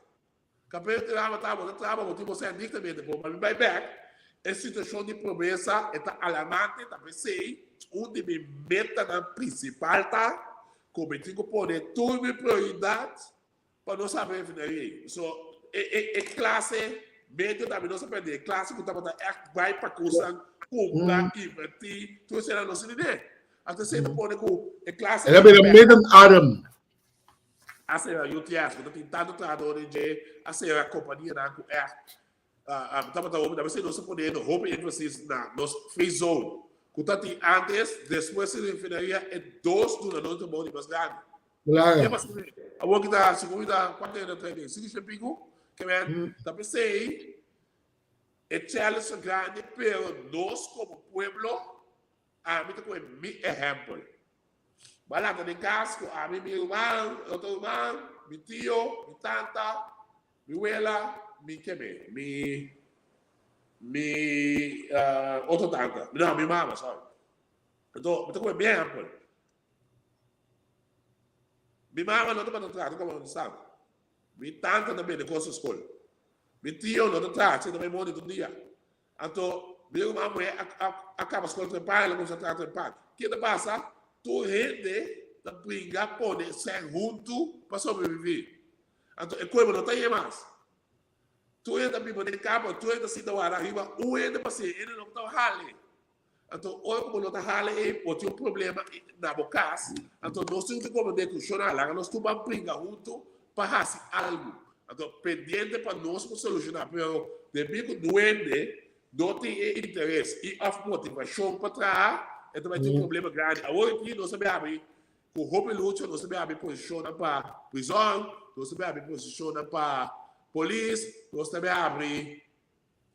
Capete rama tá bom, trabalho, tipo você indicamente, mas vai back. A situação de pobreza está alarmante, tá pensei, onde me meta na principal tá, como eu tenho que pôr tudo em prioridade para não saber finalizar. So, classe média também não se perder, classe que estava vai para curso, comprar, invertir, tudo isso é a nossa ideia. Até se você pôr com a classe. Ela é meio Adam. A ser a UTS, quando tem tanto trabalhador de a ser a companhia na você não se pode no home emphasis na nos free zone. Quando tem antes, depois se refinaria é dois do não bom de mais grande. Claro. É mas a work da segunda quarta-feira treino, se você pingo, que vem, tá pensei é challenge grande pero nós como pueblo a mim com mi exemplo. Balada de casco, a mim meu irmão, outro irmão, meu tio, minha tanta, minha abuela, outro tanta. Não, minha mama, sabe? Então como é bem amplo. Minha mama não está para trás, como você sabe. Minha tanta também de coisa escola. Meu tio não está atrás, você também morre todo dia. Então, meu irmão acaba a escola de pai, ela começa a tratar de pai. O que passa? Tu rende da briga pode ser junto para sobreviver. Então, é coisa não tem mais. Tu entra bem de cabo, tu entra assim da hora arriba, o entra para ser, ele não está rale. Então, olha como não está rale, pode ter problema na boca. Então, nós temos que compreender que o jornal, nós temos que brigar junto para fazer algo. Então, pendente para nós solucionar, mas depois que doente, não tem interesse e a motivação para trás, então vai ter um problema grande. Agora aqui, nós sabemos que o Hope Lucha, nós sabemos posiciona para prisão, nós sabemos posiciona para polícia, nós sabemos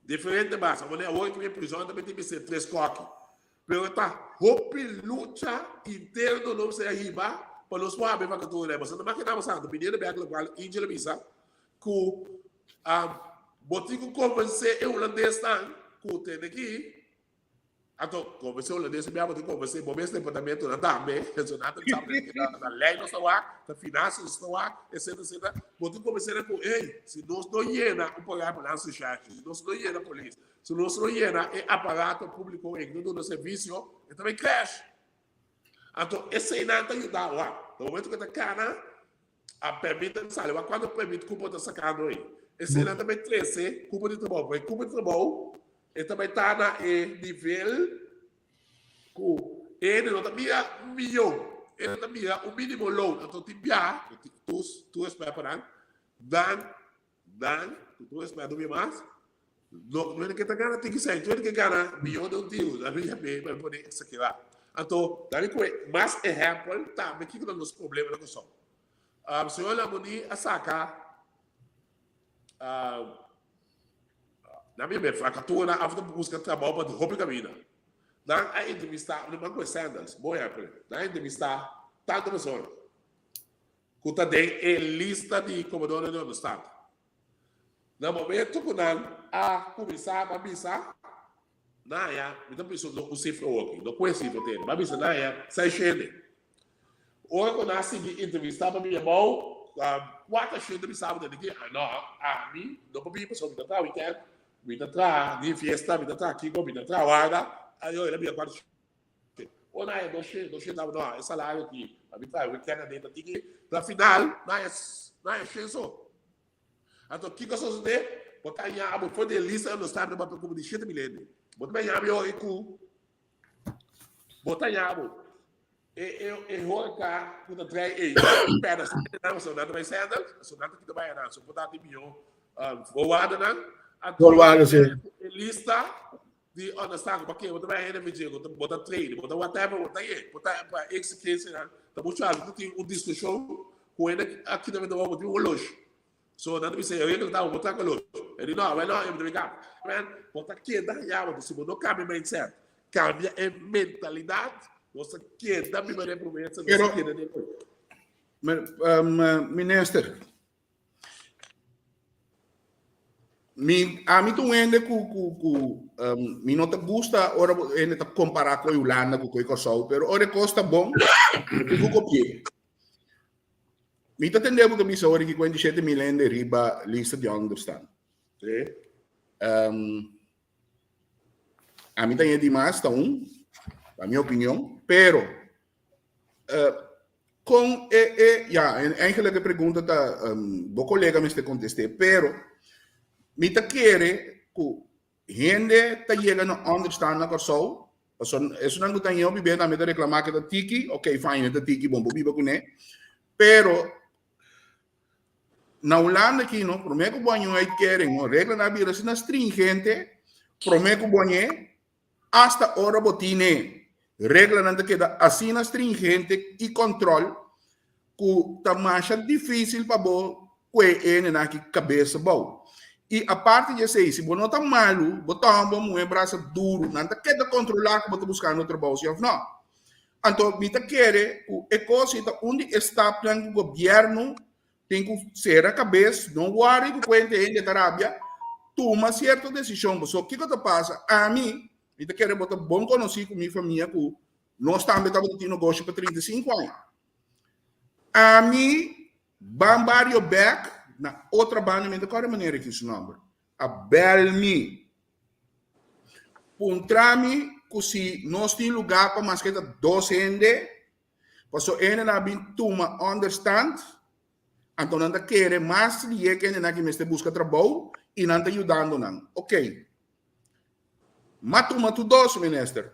diferente mais. Agora aqui, prisão também tem que ser 3 coques. Mas tá, Hope Lucha interno não se arriba, para nós saber para que tu leva. Você não vai quedar passando, pedindo bem global, Índia Misa, que botico convencer o holandês que tem aqui. Então, conversar o holandês, mesmo de conversar, bom, esse departamento não está bem, na lei não está lá, na finanças não está lá, etc, etc. Botico conversar com ele, se nós não llena o programa de lança se nós não llena a polícia, se nós não llena o aparato público, e não dá serviço, ele também cresce. Então, esse aí não está ajudando lá. No momento que está cana, a permite sair, quando permite, culpa está sacando aí. Esse aí também cresce, culpa de trabalho, porque culpa de trabalho, ele também está na nível que ele não está $1 milhão, ele está o mínimo loan, então tu espera para Dan, tu espera do mais, não é que está ganhando, tem que ser, tu é que ganha $1 milhão de tio, da minha bem, para poder isso lá. Então, daí que mais exemplo, tá, mas que não é os problemas da questão. O senhor Lamoni a sacar na minha fracatura, a vida busca trabalho para roubar caminho. Na entrevista, no Banco Sanders, bom exemplo, na entrevista, tanta pessoa que está em lista de comodoro do Estado. No momento que a começar a pensar, então pessoa não cifra aqui, não conhece o dele, mas isso sai cheio. Hoje quando eu segui entrevistar para minha mão, 4 entrevistavam dele aqui, a mim, não para mim, pessoal, me entrar, de festa, me entrar aqui, me entrar guarda, aí eu ia 4 ou não cheio, não, é salário aqui, a mim tá, eu quero dentro aqui, para final, não é cheio só. Então, o que eu sou de botar em abo, foi de lista, eu não estava para como de 7 milhões. Botar em abo, eu recuo. Botar em abo. Eu vou cá, quando eu treino, espera, se não, se não vai ser, se não que vai não, se botar em milhão, forward, né? Forward, sim. Lista de understand, porque eu também ainda me digo, botar treino, botar whatever, botar para execution, né? Tá muito chato, tem discussão com ele aqui também do outro loja. So, nanti bisa eu ia tahu botar kalau ele não vai não eu me cá botar que dá já você não cambia mindset cambia a mentalidade você que dá primeiro promessa você que depois minister A mim tu ende mi não te gusta ora ende te comparar com a Holanda com o Kosovo, pero ora costa bom, tu copiei. Mi te entendeu que mi sa ora que 47 mil ende riba lista de understand. Sì. A mim tem demais, tá a minha opinião, pero com eigenlijk a pergunta tá o colega me te contestei, pero mi te quere que gente tá chegando a understand na Kosovo, isso não tem eu bem também te reclamar que tá tiki, ok, fine, tá tiki bom, biba com né, pero na Holanda aqui não, prometo que banho aí querem, regra na vida assim stringente, prometo que banho hasta hora botine, regra não queda assim stringente e controle que tá mais difícil para bo que na que cabeça bom. E a parte de ser, se você não está malo, você está um braço duro, não está querendo controlar que você está buscando outro bolso, não. Então, você quer que a coisa onde está o governo tem que ser a cabeça, não worry que cuente em da Arábia, toma certa decisão. Só que o que passa? A mim, eu quero botar bom conhecido com minha família, que nós estamos tendo negócio para 35 anos. A mim, Bambario back, na outra banda, de qual maneira que isso nome? A Belmi. Puntrami, que se nós temos lugar para mais que 12 ende, passou ene na bin tuma understand, então não quer mais de que ene na que me este busca trabalho e não está ajudando não. Ok. Matuma tu dos, minister.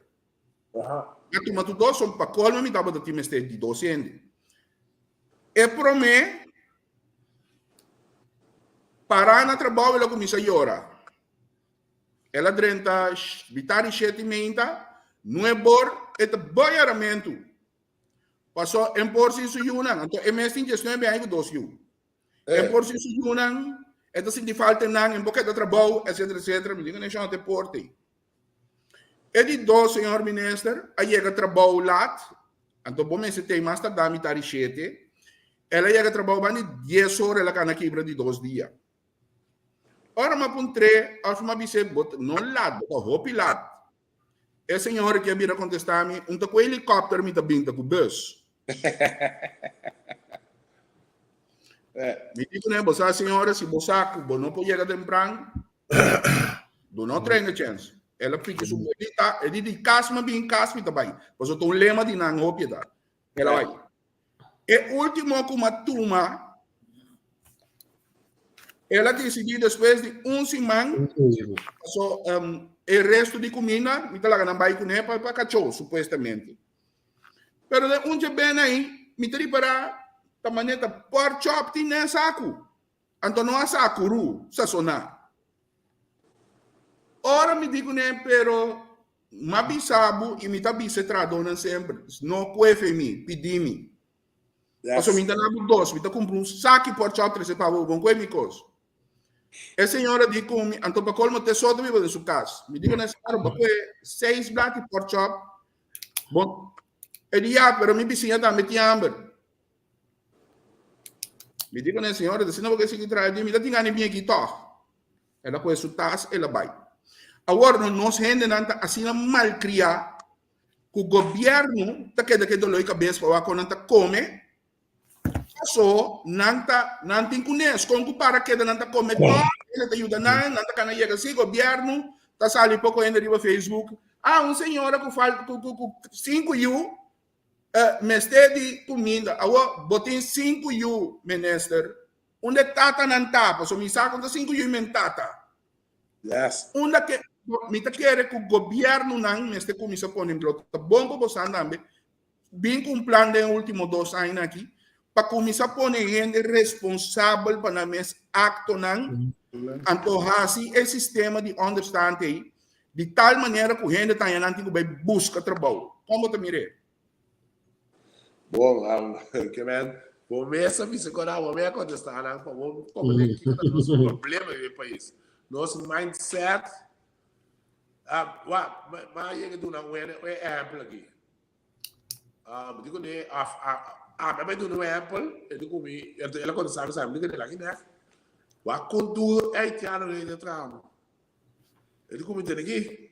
Matuma tu dos, para colma me dava de time este de 12 ende. E para mim, parar na trabalho ela começa a chorar. Ela drenta, vitari 7 menta, não é bor, é boiaramento. Passou em por si suyunan, então é mesmo que não é bem dos yu. Em por si suyunan, é assim de falta não, em boca de trabalho, etc. Me diga nem chão de porte. É de dois, senhor ministro, aí chega a trabalho lá, então bom mês tem mais tarde vitari 7. Ela chega a trabalho de 10 horas, ela cana quebra de 2 dias. Ora, ma puntre, als ma bise, non lado, o hopi lado. E senhora que vira contestar-me, com helicóptero me tá binta com bus. Me digo, né, você senhora, se você não pode chegar temprano, do não treina chance. Ela fica subida, ele diz, casma bem, casma também. Mas eu tenho um lema de não hopi da. Ela vai. E último, como a turma, ela decidiu depois de semana, o resto de comida, me talaga na bairro né para cachorro, supostamente. Pero de dia bem aí, me tiri para a maneira por chop tinha saco. Então não há saco ru, sazona. Ora me digo né, pero ma bisabu e me tabise tradona sempre. Não coefe me, pedi-me. Passo me dá dois, me tá comprando saco por chop 3 para o bom coemicos. A senhora diz que então para colmo tesouro vive em sua casa. Me diga nessa hora, porque 6 blatos por chop. Bom, ele ia, pero minha vizinha também tinha hambre. Me diga nessa senhora, se não porque se traz de mim, tem ganho bem aqui tá. Ela põe sua taça, ela vai. Agora nós gente não tá assim mal criar, que o governo tá querendo que dói cabeça para quando tá come. So, não tem conhece, como para que não está comendo, ele te ajuda, não está cana chega assim, governo, está saindo pouco ainda no Facebook. Um senhora que fala com 5 yu, mestre de comida, agora botem 5 yu, minister, onde tata não tapa, so me saca com 5 yu mentata. Yes. Onde que me tá querendo que o governo não, mestre comissão põe em bloco, tá bom para você andar, bem com plano de último 2 anos aqui. Para começar a pôr gente responsável para esse acto, então, assim, é sistema de understanding, de tal maneira que a gente está indo para buscar trabalho. Como você mira? Bom, que men, começa a me segurar, vamos contestar, né? Como que é o nosso problema no país? Nosso mindset, mas eu estou dando um exemplo aqui. Digo, né, mas do no Apple, ele comi, ela quando sabe, diga lá que né. Wat kon doen uit jaren in het raam. Ele komt in aqui.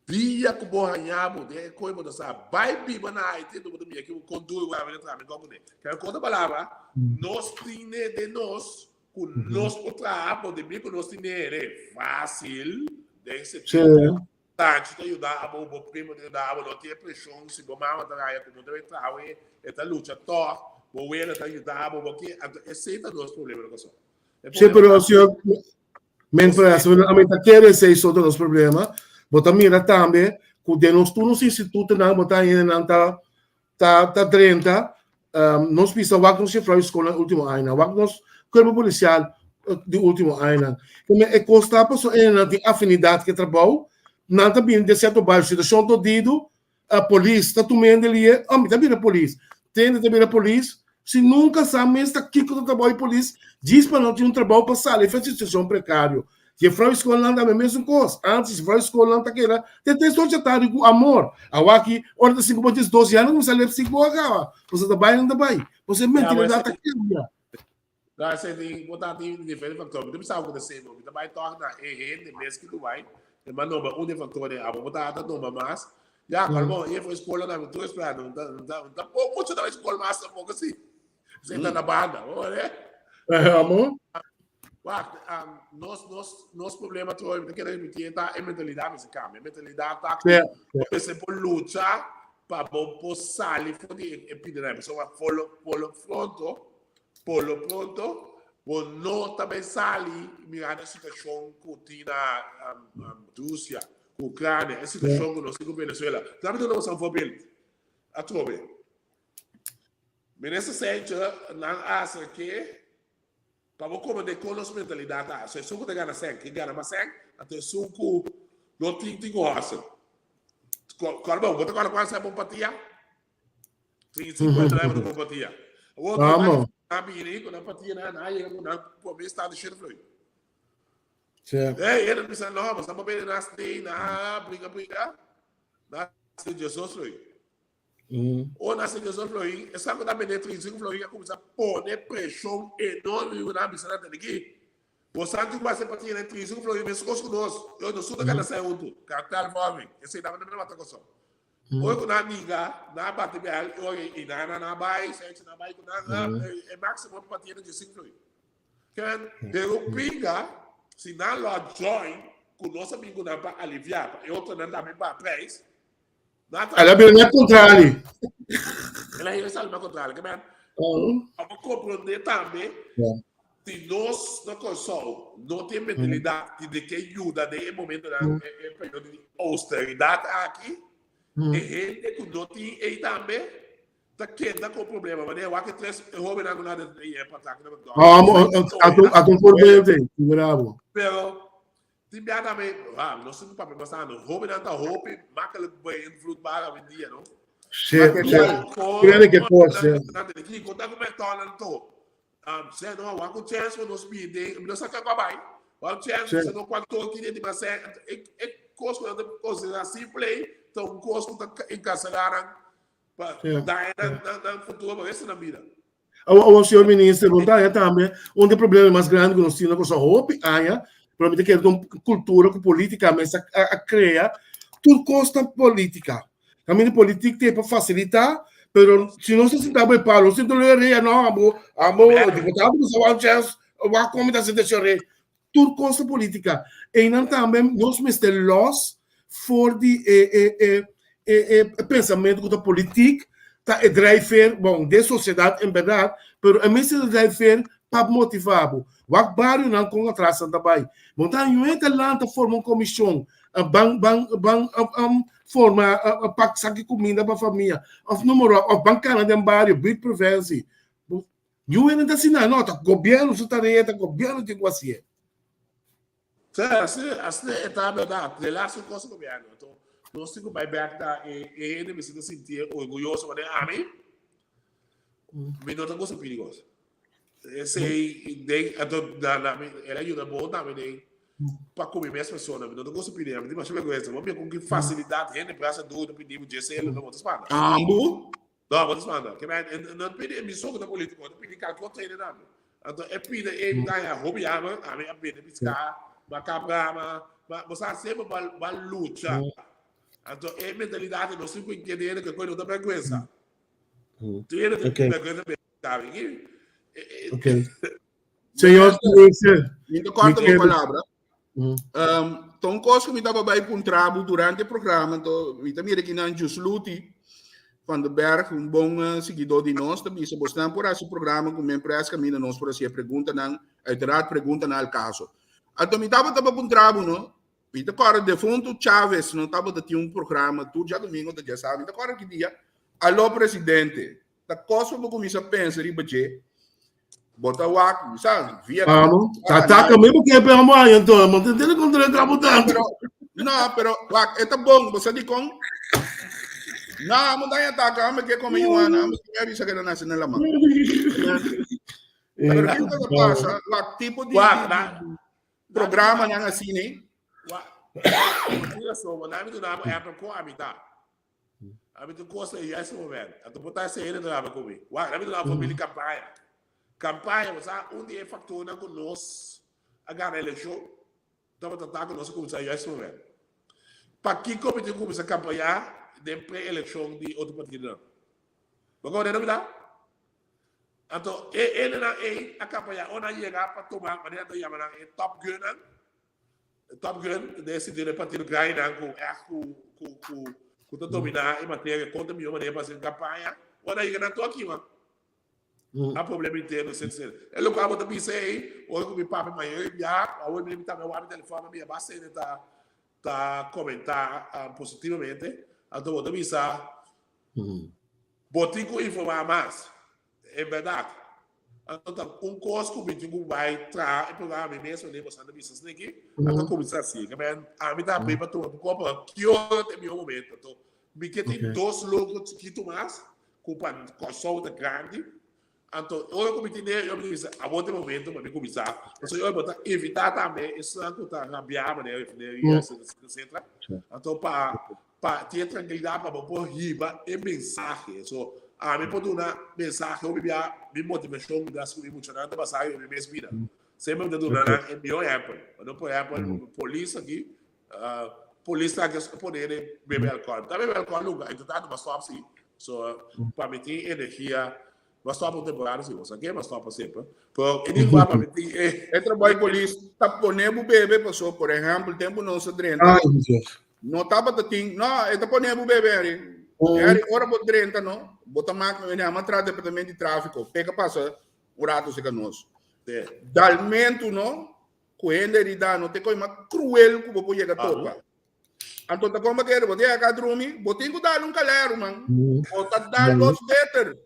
Via que boa nhabo, de coi mo sa vai bi bana ite do me que o condu vai ver tra me como ne. Que conta palavra, nós tine de nós, com nós outra apo de bi com nós tine é fácil, de se tanto te ajudar a bo primo de dar a não ter pressão se bo mama tá aí como deve tra we esta luta to, bo ela tá ajudar a bo que aceita os problemas da pessoa. Sim, pero o senhor men parece a mim tá querer ser isso dos problemas. Bota mira também que de nós tu nos instituto não botar aí não tá 30 nós pisa wag nos chefra escola último ano wag nos corpo policial de último ano como é costa passo na afinidade que trabalho não tá bem de certo bairro situação do dido a polícia tá tomando ali a mim tá bem a polícia tem também a polícia se nunca sabe está aqui que o trabalho polícia diz para não ter trabalho para sair faz situação precário. Que frau escola anda a mesma coisa. Antes, frau escola anda aquela. Tem sociedade com amor. Aqui, hora de 5 pontos, 12 anos, você leva 5 boas. Você está bem, não está bem. Você mentalidade aquela. Lá, você tem que botar diferentes fatores. Você precisa acontecer, você vai tornar de mês que tu vai. Mas não, um fator é a botar a nova mas. Já, calma, eu fui escola na minha esperando. Não tá muito da escola mas um pouco assim. Você está na banda, olha. Amor? Nosso problema todo é que a mentalidade se cambia. A mentalidade está você por lutar para você sair de epidemia. Pessoa polo pronto, você não também sair mirar a situação que na Rússia, Ucrânia, a situação que nós temos na Venezuela. Também não são fobilhos. A trobe. Mas nessa sentido, não acha que para você como conhecer mentalidade, se você ganha 100, que ganha mais 100, até suco não tem gosto. Qual você qual quase é empatia? 50 de empatia. Vamos. A mim com empatia na área com o estado cheio de fluido. Certo. Ele pensa não, mas estamos bem na briga, na Jesus fluido. Ou na situação fluir, essa coisa da benefício fluir começa a pôr pressão enorme na missão daqui. Você sabe que vai ser para ter na situação fluir, mas conosco, eu não sou da cada segundo, cartão fome, esse dá na mesma coisa. Ou quando a amiga na bate bem, ou na bai, sente na bai, é máximo para ter na situação fluir. Quando eu pinga, se não lá join, com nosso amigo não para aliviar, eu tô não também para trás. Ela é o contrário. Ela é o contrário. Vamos compreender também se nós não conseguimos, não temos mentalidade de que ajuda no momento do período de austeridade aqui, e gente que não tem aí também está querendo com o problema. Mas eu acho que três homens não nada de para atacar. A concorrente, bravo. Pero timidamente, nós temos papel passando, roupa não está roupa, marca o bem fruto para o dia, não? Certo. Creio que pode ser. Aqui, quando eu estou lá, você não há com chance para nós pedir, não sabe qual vai. Há chance, você não quando estou aqui dentro, mas é coisa simples, então coisa que encarceraram para dar no futuro, para essa na vida. O senhor ministro, perguntar também, onde o problema mais grande que nós temos com a roupa, provavelmente que é uma cultura que politicamente a criar, tudo custa política. Também política tem para facilitar, mas se nós se dá bem para, se não leria não, amor, deputado, não vai chance, vai comentar se deixar tudo custa política. E não também nós mesmos loss for de pensamento da política, tá driver, bom, de sociedade em verdade, mas a mesma driver para motivar. O vários não com atraso também. Então, eu entro lá, forma uma comissão, forma a pagar comida para a família, o número, a bancada de bairro, big preferência. Eu entro assim, não, tá governo, sua tarefa, governo de quase. Assim é a verdade, relação com o governo. Então, nós temos que baixar ele me sinto sentir orgulhoso de mim, mas não gosto perigoso. Esse ela ajuda muito também para comer mais pessoas, não gosto de pedir, mas deixa eu ver coisa, vamos ver com que facilidade gente para essa dúvida pedimos de ser não outras palavras. Ambo, Não, mas manda. Que não pede emissão da política, não pede calculo treino nada. Então, é pede ganhar hobby a minha pede piscar, macabra, mas você sempre vai lutar. Então, é mentalidade não se pode entender que coisa não tem vergonha. Treino tem vergonha sabe? Ok. Senhor, me corta uma palavra. Então, coisa que me estava bem encontrado durante o programa, então, me também aqui na Jusluti, Van den Berg, bom seguidor de nós, também se você por esse programa, como empresa, caminha nós por essa pergunta, uiteraard pergunta na caso. Então, me estava encontrado, não? Me agora de fundo Chaves, não estava de um programa, tu já domingo, já sabe, me agora que dia, alô presidente, da coisa que começa a pensar e bater, bota o ar, sabe? Via. Ataca mesmo que é para amanhã, então, mas tentando encontrar o cabo tanto. Não, pero, é bom, você diz com. Não, não dá atacar, mas que como eu ando, mas que avisa que não nasce na lama. Pero o que passa, o tipo de programa não é assim, né? Olha só, mas não é para com a habitat. Habitat costa e esse momento. Então, botar essa ele não vai comigo. Não é para família campanha. Campanha, você onde é fator na conosco a ganhar eleição. Então, você está conosco como sai esse momento. Para que comitê começa a campanhar de pré-eleição de outro partido? Agora não me dá. Então, ele não é a campanha onde chegar para tomar maneira de chamar Top Gun. Top Gun decidiu partido ganhar com dominar em matéria contra minha maneira para fazer campanha. Onde chega não estou aqui, mano. Há problema inteiro, é o que eu pensei, hoje com o meu papo amanhã, já, hoje me está meu hábito de telefone, minha base ainda está comentar positivamente, então eu pensar, botem com informar mais, é verdade. Então, coisa que o vai trazer, o programa mesmo, né, você não precisa aqui, então começar assim, a mim está bem para tomar um copo, que hora tem meu momento, então, me que tem dois logos que tu mais, com a solta grande. Então, eu comecei eu me disse, a outro momento, para me começar, eu vou evitar também isso que está rabiando, né, etc. Então, para ter tranquilidade, para pôr riba e mensagem, a mim pode dar mensagem, eu me motivação, me dá super emocionante, para sair da minha vida. Sempre me dá é melhor Apple, não por Apple, polícia aqui, polícia que poder beber álcool, também beber álcool nunca, então tá numa stop sim, para meter energia. Mas só para temporada, sim, você quer, mas só para sempre. Ele vai para meter. É trabalho polícia, está ponendo o bebê, pessoal, por exemplo, tempo não se drena. Não estava assim, não, está ponendo o bebê ali. É hora para drena, não. Bota máquina, é uma atrás do departamento de tráfico, pega passa o rato se canoso. Dalmento, não, com ele dá, não tem coisa mais cruel que você chega a topa. Então, tá como que é, você é a cadrumi, você tem que dar um calero, mano. Bota dar os better.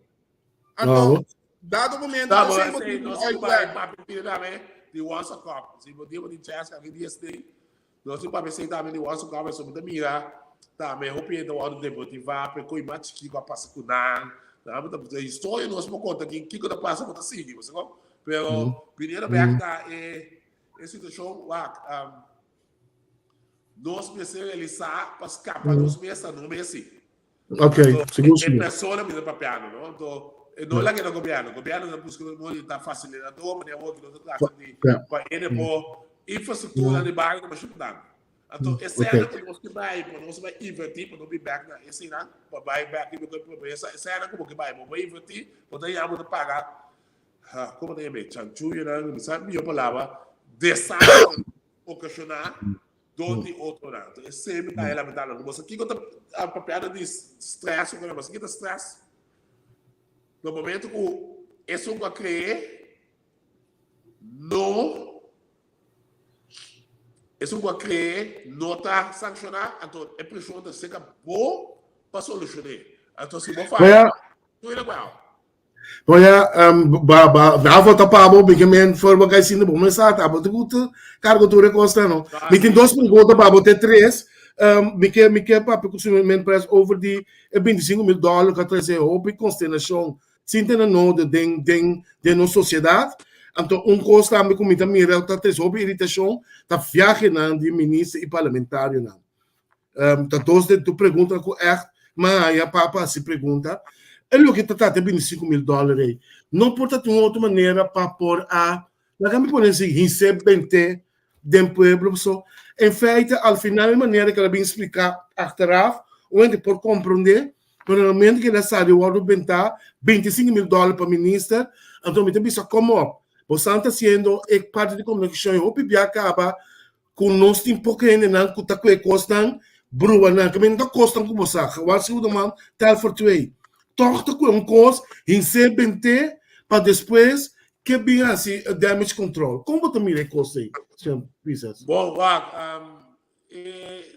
Então, dado o momento, você não vai para pedir também de once cop. Se você tem chance aqui dia este, nós para pensar também de once cop sobre a mira, também o Pedro hora de motivar, para coi mais que com a passa com nan, a história nós vamos contar que que passa com assim, você não? Pero primeiro back da é situação lá, nós precisamos realizar para escapar dos meses não assim. Ok, segundo. É pessoa me para piano, não? Então não é que no governo não busca está facilitador, mas é outro que está para ele por infraestrutura de bairro não vai dar. Então essa é a que nós vai invertir para não vir back na esse não para back e essa é como que vai invertir para daí a gente pagar como tem bem chanchu não sabe minha palavra desastre ocasionar donde outro não então sempre está ela me dá não você que a papel de stress ou você que está stress no momento que isso vai criar, não está sancionado, então é preciso de ser bom para solucionar. Então, se você faz, não é legal. Olha, na volta para o bem for uma coisa assim, mas tá, mas tu cargo tu recosta não. Me tem dois perguntas para botar três. Me quer para consumimento preço over de $25,000 que traz o constelação. Sinta não de nossa sociedade, então costa também como também está ter sobre irritação, tá viagem de ministro e parlamentário não. Tá todos tu pergunta com mas a papa se pergunta, É o que está $25,000. Não pode ter uma outra maneira para pôr a. Não me pode dizer, recebe do pueblo. So, em feito, ao final, a maneira que ela vem explicar achteraf, onde por compreender, normalmente que ela sabe o ano bentar $25,000 para o ministro, então me tem visto como você está sendo parte de comunicação, o PIB acaba com nós tem pouco ainda não que está com a costa brua não que ainda costa com você agora se o man tal for twee toch com um cos recebe para depois que bem assim damage control como tu mira costa aí senhor Pisas. Bom,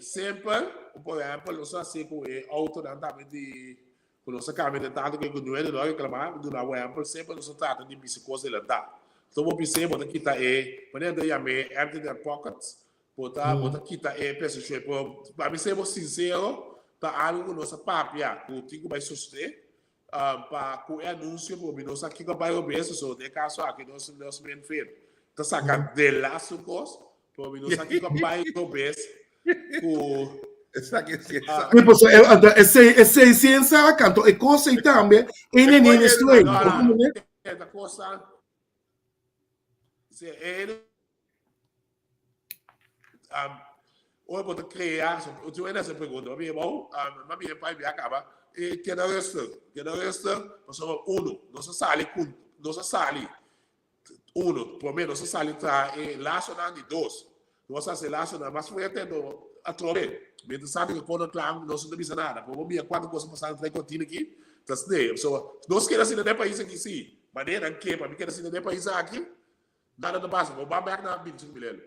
sempre, por exemplo, nós assim com o auto também de com nossa câmera de tanto que não é de nós reclamar do não é por sempre nós trata de bicicleta ele dá então vou pensar botar aqui tá quando eu já me empty their pockets botar aqui tá pensa que para mim ser sincero tá algo nossa papia o tico vai suster para com anúncio por mim nós aqui que vai o preço só de caso aqui nós bem feito tá saca de lá su cos por mim nós aqui que vai o preço com Essa ciência canto e coisa e também e nem isso aí da coisa se ele hoje pode criar o teu ainda se pergunta mas minha pai me acaba que não passou nossa sala por menos nossa sala tá lá só de dois nossa sala mas foi até a trove mesmo sabe que quando claro não se devia nada por mim quando coisa passar vai continuar aqui tá certo so nós queremos ir no país aqui sim maneira que para mim queremos ir no país aqui nada do básico vamos back na 25 mil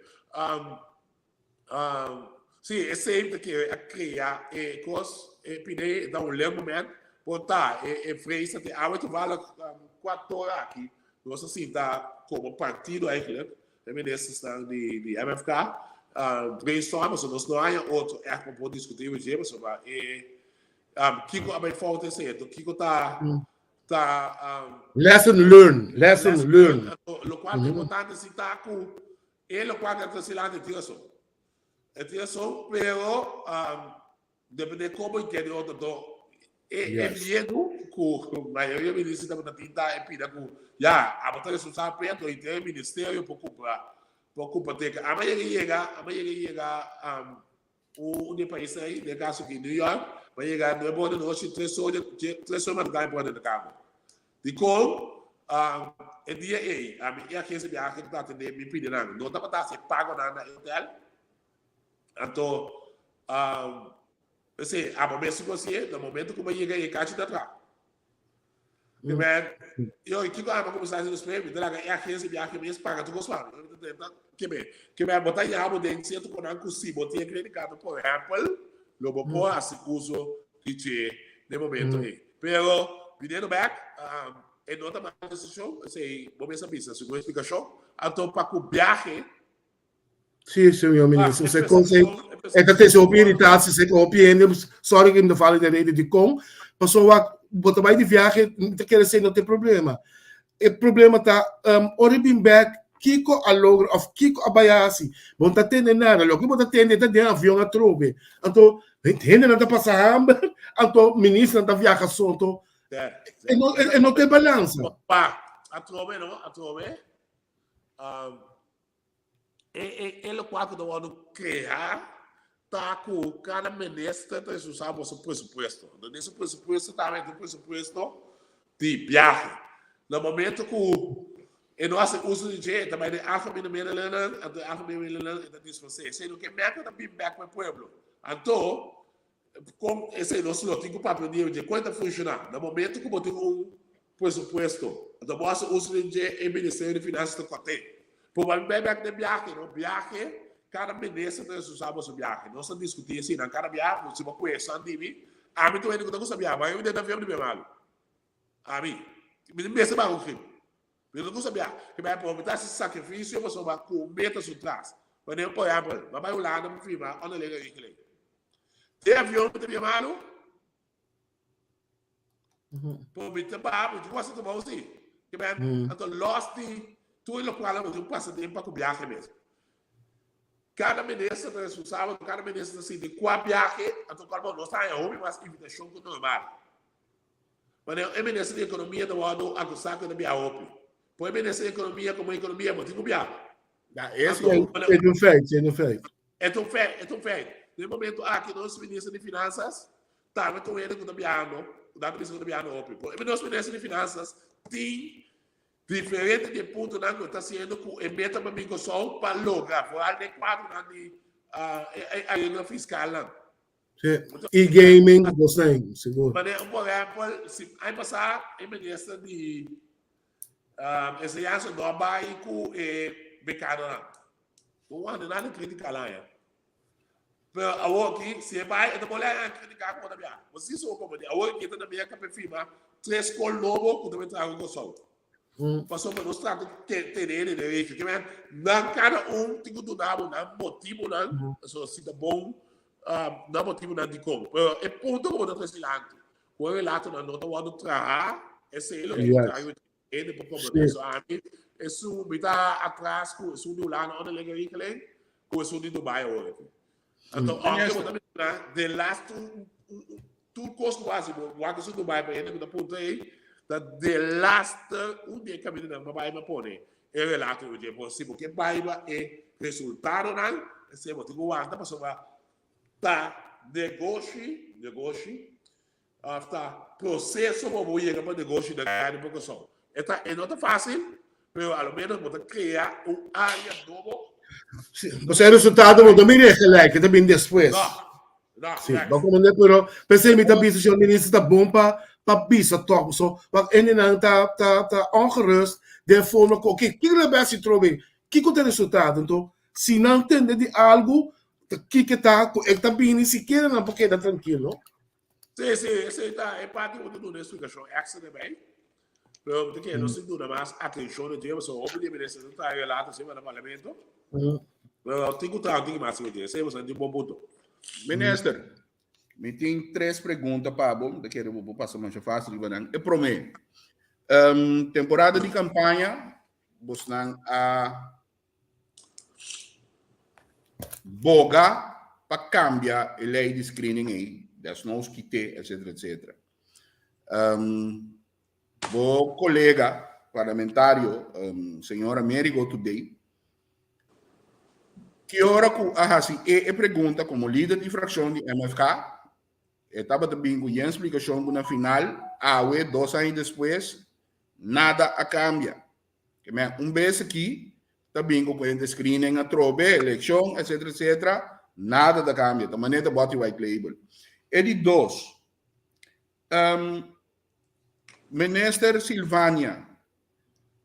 sim esse é que a criar coisa pide dar momento botar freio até a 8 vale 4 horas aqui nós assim tá como partido aí né também desses de MFK brainstorm, so nós não há outro para poder discutir o tema sobre Kiko abai falta esse então Kiko tá lesson learn o qual é importante se tá com ele o qual é se lá de tiração pero depende como que ele outro é medo com a maioria me disse da tinta é pida com já a botar isso sabe perto e tem ministério por culpa de que amanhã chega o país aí de caso que New York vai chegar no bordo do nosso três horas de carro de carro de com é dia aí a minha agência de arte que está atendendo me pedindo não dá para se pago na hotel então assim a momento se você no momento como chega aí caixa da trás eu aqui com a começar a nos prêmios da agência de arte mesmo paga tu gostar que me botar em algo dentro se tu conhece o si botar acreditado por Apple logo por assim uso que te de momento aí pero vindo back em outra mais esse show sei vou pensar isso se você explica show então para o viagem sim senhor ministro você consegue esta sua opinião se você opinião sorry que me fala de rede de com pessoa botar mais de viagem não quer dizer não tem problema o problema tá oribim back Kiko alogro of Kiko abayasi bom tá tendo nada lo que bom tá tendo tá de avião a trove então entende nada passar hambre então ministro tá viaja solto e não tem balança a trove ele quase do ano criar tá com cada ministro tem usado o seu presupuesto nesse presupuesto também tem presupuesto de viagem no momento que e nós uso de jeito também de afamina da disfarce sei no que meta da bim back para o pueblo então como esse nosso lote com papel de quanto funcionar no momento que botou um presupuesto então nós uso de ministério de finanças do cote por bem back de viagem cada ministro tem usado o viagem nós discutir assim na cada viagem se uma coisa andivi a mim tu ainda não sabia mas eu ainda não vi de mal a mim me pensa o que eu não sabia que vai aproveitar esse sacrifício eu vou comer isso atrás quando eu apoiar mas vai lá não me firma olha legal aí tem avião que tem malo por me tapar eu gosto de tomar assim que vai então lost tudo o qual eu passo tempo para viajar mesmo cada ministro é responsável cada ministro assim de qual viagem então quando nós está em home mas invitação normal Mas o ministro da Economia do lado a gostar que não é OP. Pois o ministro da Economia como economia muito copiado. Esse é um feito, é um feito. É um feito. No momento que nós ministro de Finanças estava com ele com o piano, da ministra do piano OP. O nosso ministro de Finanças tem diferente de ponto que está sendo com o meta para mim só para lograr, por além de 4 anos de a regra fiscal. E gaming, gostei, seguro. Mas, por exemplo, se aí passar, a ministra de esse ano não vai com o mercado. Não há nada crítica lá. Mas aqui, se vai, eu não vou criticar com a minha. Você só como de aqui, eu também acabei de firmar 3 colos novos que também trago com o sol. Passou para nós tratar de ter ele, que não cada tem que dar um motivo, não, se é bom. Não motivo não de como. É ponto como não está lado. O relato não está o trabalhar, esse é ele que ele para como isso a mim, isso me está atrás com isso do lá na legal aí, com isso de Dubai hoje. Então, eu também de last tudo custo básico, o que isso Dubai para ele que ponto aí, da de last dia que a menina vai me pôr é relato de possível que vai é resultado não, esse motivo o anda passou tá negócio after processo como ir para negócio da área de produção não tá fácil mas ao menos você criar área novo você é resultado do domínio que também depois não sim vamos comandar pero pensei me também se o ministro está bom para bisa toch so wat en dan tá ongerust de forma que ele vai se trover que o resultado então se não entende de algo que está bem nem sequer não porque está tranquilo sim está é parte do explicação excellent bem pero porque não se dura mais atenção de Deus o obediência ministro está relato sempre no parlamento pero tem que mais se dizer sempre de bom ponto Minister, me tem 3 perguntas para bom, daqui eu vou passar mais fácil, eu prometo. Temporada de campanha, você a boga para cambiar a lei de screening aí, das nós que tem, etc. O colega parlamentário, senhor Américo Today, que hora que pergunta como líder de fração de MFK, estava também com a explicação que na final, 2 anos depois, nada a cambia. Vez aqui, também com o screening a trobe, eleição, etc. Nada da cambia. Da maneira de botar white label. E de 2, minister Silvânia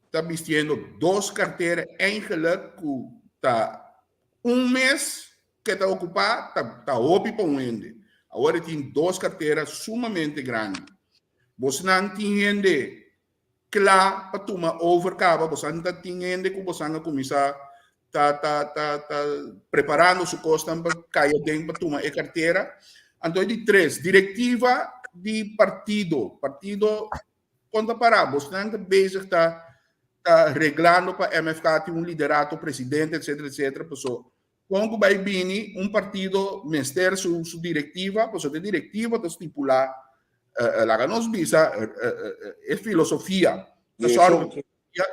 está vestindo 2 carteiras eigenlijk que está mês que está ocupado, está opi para ende. Agora tem 2 carteiras sumamente grandes. Você não tem Kla para tomar overcaba, você não tem que você não começar preparando sua costa para cair dentro para tomar a carteira. Então, de 3, diretiva de partido. Partido, quando parar, você não está basic, está reglando para MFK, tem liderato, presidente, etc. Pessoal, quando vai vir partido ministério sua diretiva, você tem diretiva para estipular la nos visa é filosofia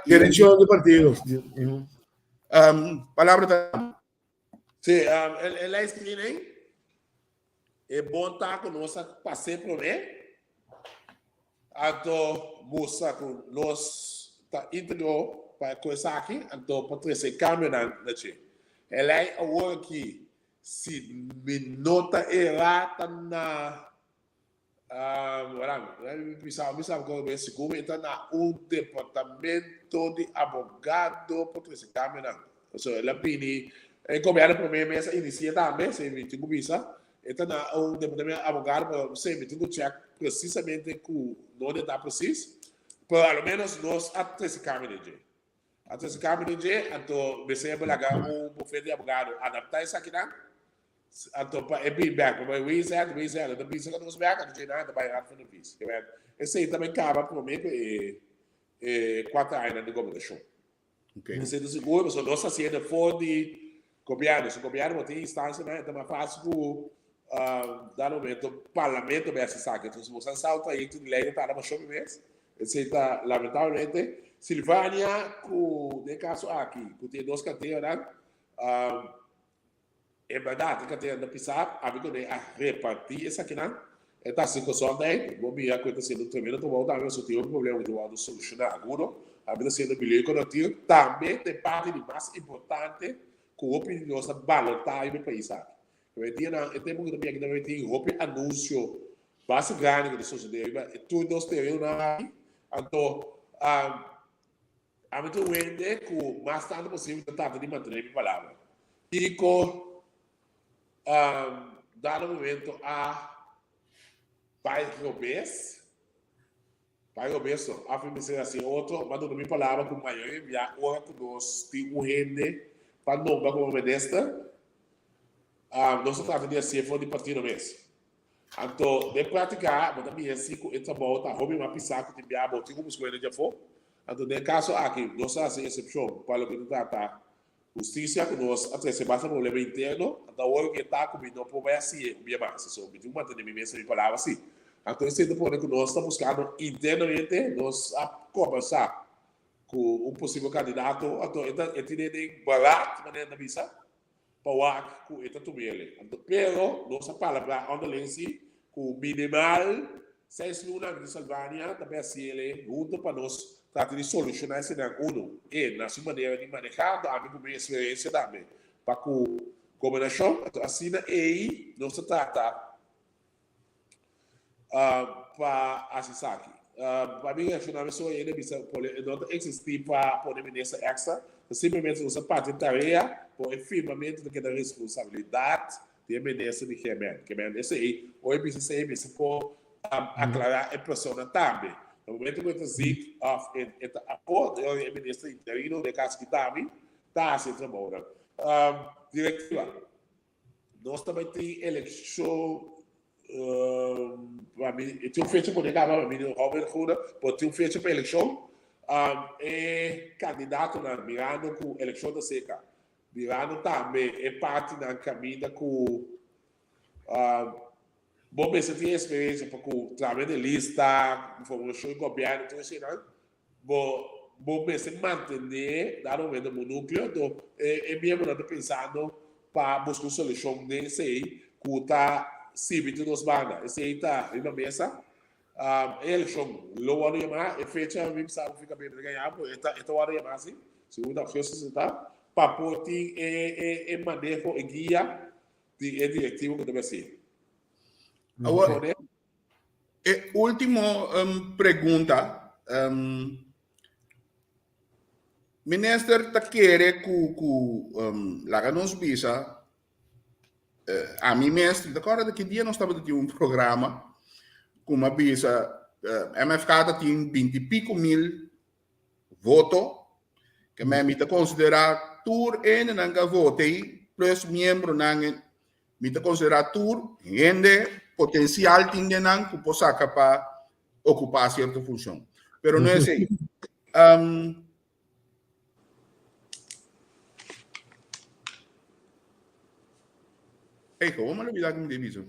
direção de partidos palavra sim ela screening é bom tá com nossa passei por mim então moça com nós tá interior para coisa aqui então para trazer câmbio na gente ela é agora que se me nota errada na me sabe como é seguro então na departamento de advogado para trazer câmbio na ela pini encomenada para mim essa inicia também se me tem visa então na departamento de advogado para você me tem que check precisamente com onde está preciso para ao menos nós até esse câmbio de até esse câmbio de então você vai lá bufete de advogado adaptar isso aqui não então para feedback para we said the piece que nós back a gente nada vai para o piece esse aí também acaba por mim 4 anos de governação okay esse do seguro só nós fazendo for de governo se o governo tem instância né então faz o dado momento parlamento vai acessar que então se você salta aí tudo lei está na chave mesmo etc lamentavelmente Silvânia com de caso aqui com tem duas cadeiras é verdade que tem da pisar amigo de a repartir essa aqui não está se coçando daí vou me acontecendo tremendo tô voltando se tem um problema do lado solucionar agora a vida sendo bilhete conectivo também tem parte de mais importante com opinião da balotar no país tem muito também que também tem roupa anúncio base grande que sucedeu tudo nós temos na então a muito vende com mais tanto possível tentar de manter a palavra e com dado momento a pai robês a fim de ser assim outro mas não me palavra com maior enviar hora que nós temos rende para não como modesta nós tratamos de ser for de partido mesmo. Então, de praticar, mas também assim com essa volta, hobby uma pisar que tem abo, tem como escolher de for. Então, no caso aqui, nós fazemos exceção para o que trata justiça que nós atrás basta problema interno, então o que está comigo não pode assim, o mais, só me digo manter minha mensagem palavra assim. Então, esse tempo que nós estamos buscando internamente, nós a conversar com um possível candidato, então ele tem barato maneira de avisar. Para o que tu ele. Pero nossa palavra onde se com minimal 6 lunas de Salvânia também assim ele junto para nós tratar de solucionar esse uno e na sua maneira de manejar a minha experiência também para com combinação assim aí nós trata para acessar aqui para mim acho que na pessoa ele não existe para poder nessa extra simplesmente nossa parte de tarefa por firmamento da responsabilidade de emergência de Gilmar esse aí ou precisa por aclarar a persona também no momento que eu digo a acordo de emergência interino de caso que também está se trabalhando diretiva nós também tem eleição para mim tem fecha por para mim Robert Ruda por tem fecha para eleição candidato na mirando com eleição da seca mirando também é parte da caminho com bom você tem experiência para o trabalho de lista informação do governo tudo isso não bom você manter dar um momento no núcleo então é mesmo não pensando para buscar solução nesse aí que está civil dos bandas esse aí está em uma mesa eleição logo a chamar é fecha mesmo sabe fica bem ganhar porque esta hora chamar assim segunda coisa está para poder manejo e guia de diretivo que deve ser agora última pergunta minister tá querer que lá nos visa a mim mesmo, agora daqui dia nós estamos tendo um programa com uma visa MFK tem 20 e pico mil votos que me está considerar tur en nanga votei plus membro nanga me está considerar tur gente potencial tinha nang que possa para ocupar certa função, pero não é assim. ¿Cómo me olvidar que me diviso?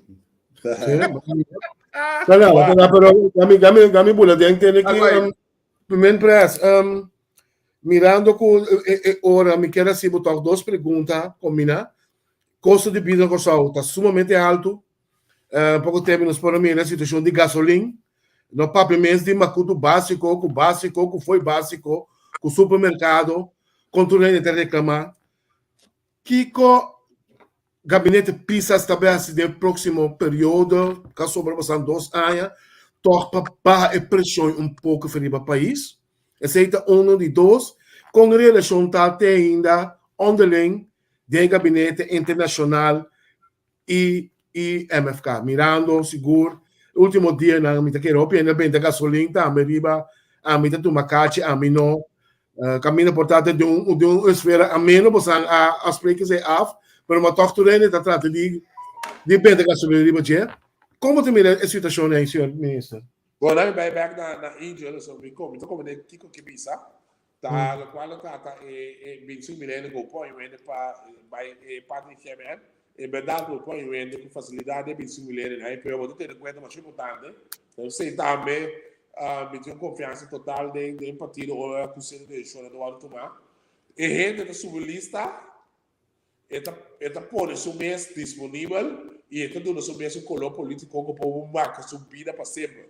Pero Gami Bula, tem que primeiro press, mirando com ora me quero assim botar duas perguntas combinar. Custo de vida está sumamente alto. Pouco tempo nós podemos ver a situação de gasolina. No papiamento de macuto básico, que foi básico, com supermercado, controle de reclamar. Kiko gabinete Pisas também assim no próximo período, que sobrepassando 2 anos, toca para a pressão pouco para o país. Aceita de 2, com relação até ainda underling do gabinete internacional e MFK, mirando seguro. Último dia na mitad que Europa ainda bem da gasolina, a meriba, a mitad do macate, a mino, caminho portanto de esfera a menos, você a explicar se af, mas uma tortura ainda trata de bem da gasolina riba je. Como te mira a situação aí, senhor ministro? Bom, aí vai back na Índia, nós vamos como de Kiko que bisa, tá, qual tá 25 milhões de golpões, para de Gilmar, em verdade, o põe o com facilidade de simular, aí eu vou ter em conta mais importante. Eu sei também, me tenho confiança total de partido ou a conselho de gestão do Alto Tomar. E gente da sua lista, esta pode ser mês disponível e esta dona seu mês um color político que pode marcar sua vida para sempre.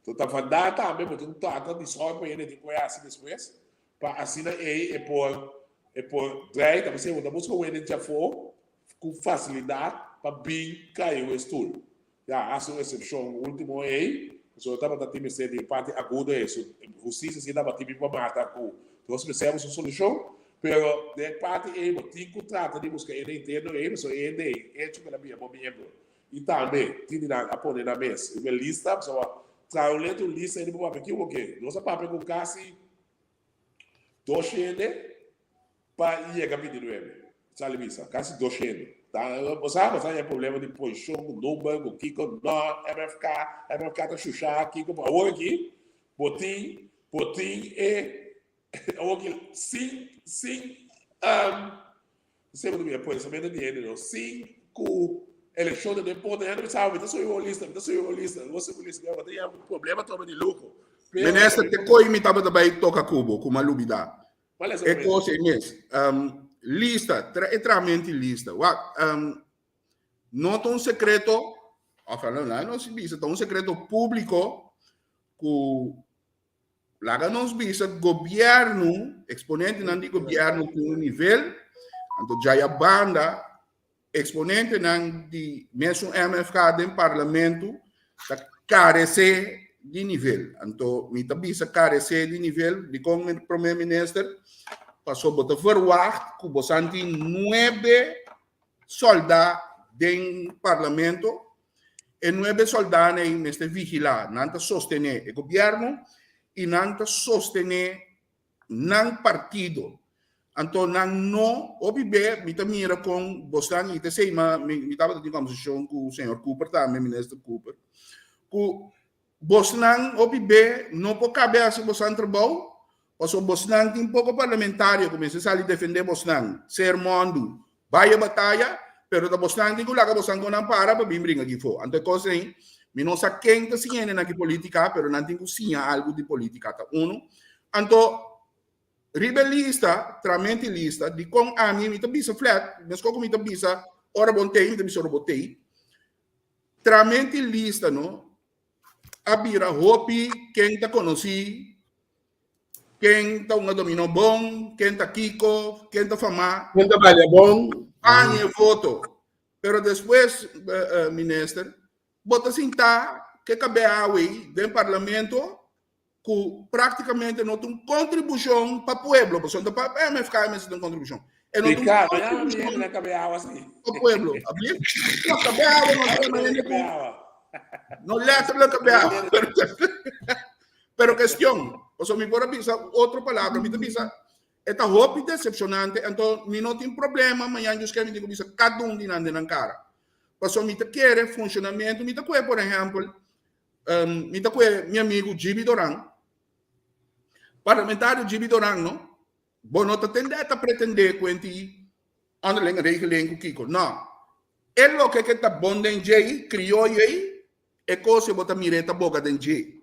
Então, tá falando também, mas tem um trato de sorte para ele de conhecer depois, para assinar e por daí, também se você busca o ele já for com facilidade para bem cair o estudo. Já há uma exceção, o último aí, eu estava da time de parte aguda isso, justiça se dava time para matar com, nós precisamos uma solução. Pero de parte aí, tem contrato de buscar ele entendo ele, só ele é tipo na minha membro. E também tem a pôr na mesa, uma lista, só trabalhando lista ele para aqui o quê? Nós papel com quase 200 para ir a capítulo 9. Sabe isso? Quase 200. Tá? Você é problema de posição, número, o Kiko, não, MFK tá chuchar, Kiko, agora aqui, botim e sempre me apoio, sabendo de ele, não, 5 eleições de poder, não sabe, não sou eu lista, você não tem problema, toma de lucro. Minister, te coi mi tava também toca cubo, com uma lubida. É coisa mesmo. Lista, extremamente lista. Não tão secreto, não se diz, tão secreto público que lá nos visa governo, exponente não de governo com um nível, então já a banda, exponente não de mesmo MFK do parlamento, carece de nível. Então, me visa carece de nível, de como o primeiro-ministro passou a botar verwacht, que você tem 9 soldados do parlamento, e 9 soldados aí neste vigilar, não sostener o governo, e não sostener não partido. Então, não, obviamente, me mira com você, e sei, mas me estava tendo conversação com o senhor Cooper, também, ministro Cooper, que você não, obviamente, não pode caber assim, você trabalho, porque você não tem pouco parlamentário, começa a sair defender você não, ser mundo, vai a batalha, pero da você não tem que lá, você não para vir brincar aqui fora. Então, coisa aí, me não sei quem está sendo na política, pero não tem que ser algo de política. Então, rebelista, tramente lista, de com a mim, me bisa flat, mas como me bisa, ora bontei, me bisa ora botei, tramente lista, não? Abira hopi, quem está conheci, quem está um dominó bom, quem está Kiko, quem está fama, quem trabalha bom, ganha voto. Pero depois, ministro, bota sentar que cabe aí dentro do parlamento que praticamente não tem contribuição para o povo, porque não para a MFK mas tem contribuição. E não tem contribuição para o povo. Não cabe água, não letra cabe água. Pero questão, você me pode pensar outra palavra, me pensa, esta roupa decepcionante, então não tem problema, amanhã eu escrevo que pensa cada um de na cara. Porque me quer funcionamento, me quer, por exemplo, me quer meu amigo Gibi Doran, parlamentário Gibi Doran, não? Bom, não está pretender que anda lenga regeling com Kiko, não. Ele o que está bom de Jay, criou aí, é coisa bota mireta boca de Jay.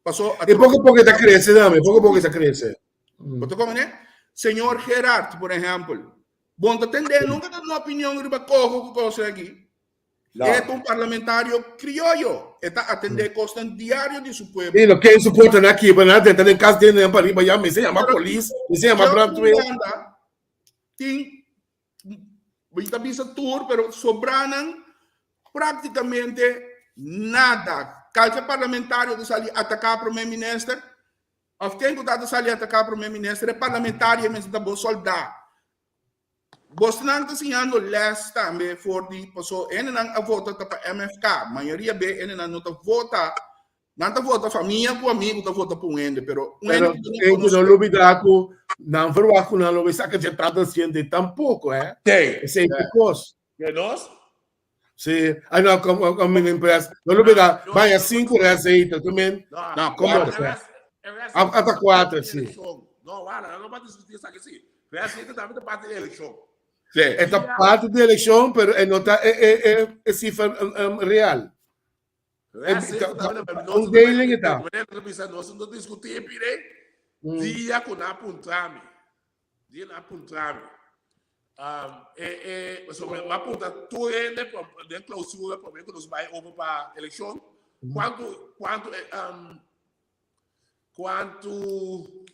Passou e pouco está crescendo, não, pouco está crescendo. Você como né? Senhor Gerard, por exemplo, bom está entendendo, nunca dá uma opinião sobre o que coisa aqui. É um parlamentário criollo, está atendendo costas diário de seu povo. E quem suporta aqui, para tentar em casa dele para ir, já me chama a polícia, me chama a brasileira. Tem muita visa tour, pero sobraram praticamente nada. Qualquer parlamentário que sai atacar o primeiro-ministro, ou quem que sai atacar o primeiro-ministro é parlamentário, mas também soldado. Você não está ensinando les também for de pessoa, ele não vota para MFK, a maioria B, ele não vota, não vota família, para amigo, não vota para ende, pero quem não lubida com não verwa com não lubida que já trata de tampouco, Tem. Esse é o coisa. É nós? Sim, aí não como minha empresa, não lubida, vai a 5 receitas também. Não, como até 4 sim. Não, não vai discutir isso aqui sim. Receita também da parte da eleição. Sim. Esta parte da eleição, pero não está é cifra real. Nós dealing está. Nós não discutimos, dia com a puntrame. Dia na puntrame. Sobre uma punta, tu ainda de clausura, para ver que nós vai over para a eleição. Quanto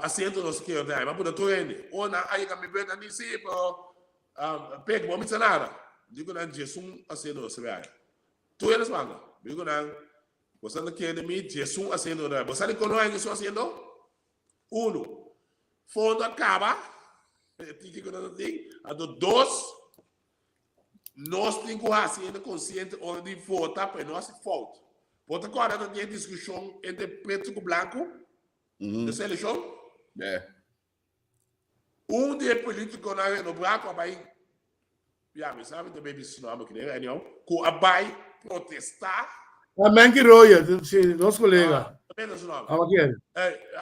assento nós queremos, mas por tu ainda. Ou na aí que me vê na nesse, pega, vamos dizer nada. Digo na Jesus assento nós vai. Tu eres manga. Digo na, você não quer de mim, Jesus assento nós. Você não conhece Jesus assento? Um, fundo acaba. Dois, nós temos que ser conscientes de votar para nós falta. Porque agora não tem discussão entre preto e branco dessa eleição. De político no branco vai, me sabe também isso não, que vai protestar. Amém que roia, nosso colega. Também não nome.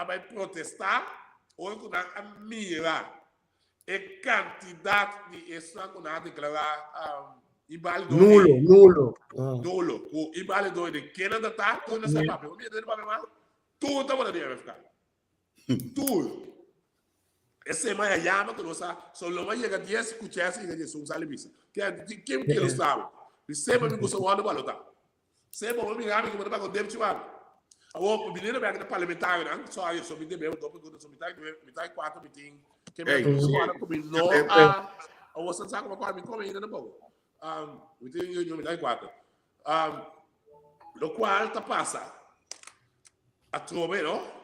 Vai protestar ou com a mira. E quantidade de extrato na declarar inválido. Nulo. Nulo. O inválido de Canadá tá, tu não sabe papel. O dia dele papel mais. Tudo tá bom de ficar. Tudo. Esse mais llama que nós só não vai chegar 10 escuchar se ele são salibisa. Quem que ele sabe? E sempre me gosta de balota. Sempre me amigo que me dá com deve tirar. O menino vai aqui parlamentar, né? Só aí só me deu bem, dobro que me tá 4 meeting. Que me agora combinou a você sabe como agora me come ainda não bom. Me dá 4. Lo qual tá passa. A trove, não?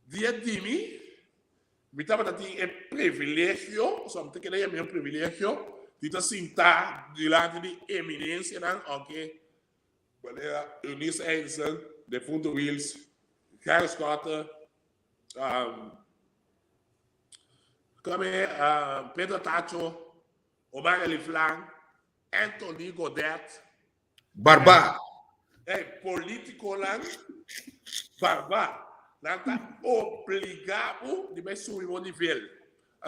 Dia de mim, me tava dando privilégio, só me tem que ler meu privilégio, de estar sentado diante de eminência, né? Ok. Valera, Eunice Einstein, de Fundo Wills, Carlos Cotter, Pedro Tacho, Omar Eliflan, Anthony Godet, Barba. Político lá, Barba, lá está obrigado de subir o nível.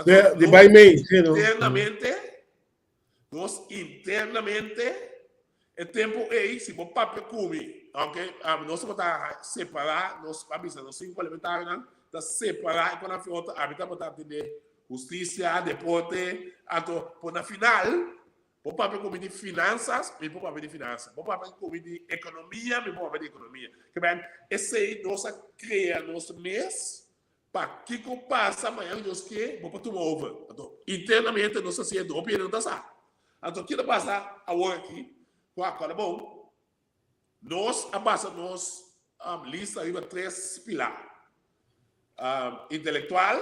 De vai meio, internamente, o tempo é se o papel come, ok? Nós vamos separar, nós vamos nos 5 elementares, tá separar quando a fiota habita botar de justiça, deporte, por na final, o papel come de finanças, me papel de finanças, o papel come de economia, me papel de economia. Que bem, esse aí nós cria nosso mês para que passa amanhã nós que vamos tomar over. Então, internamente nós assim do opinião da sa. Então, que passa agora aqui Agora, bom, nós abaixamos lista aí 3 pilares. Intelectual,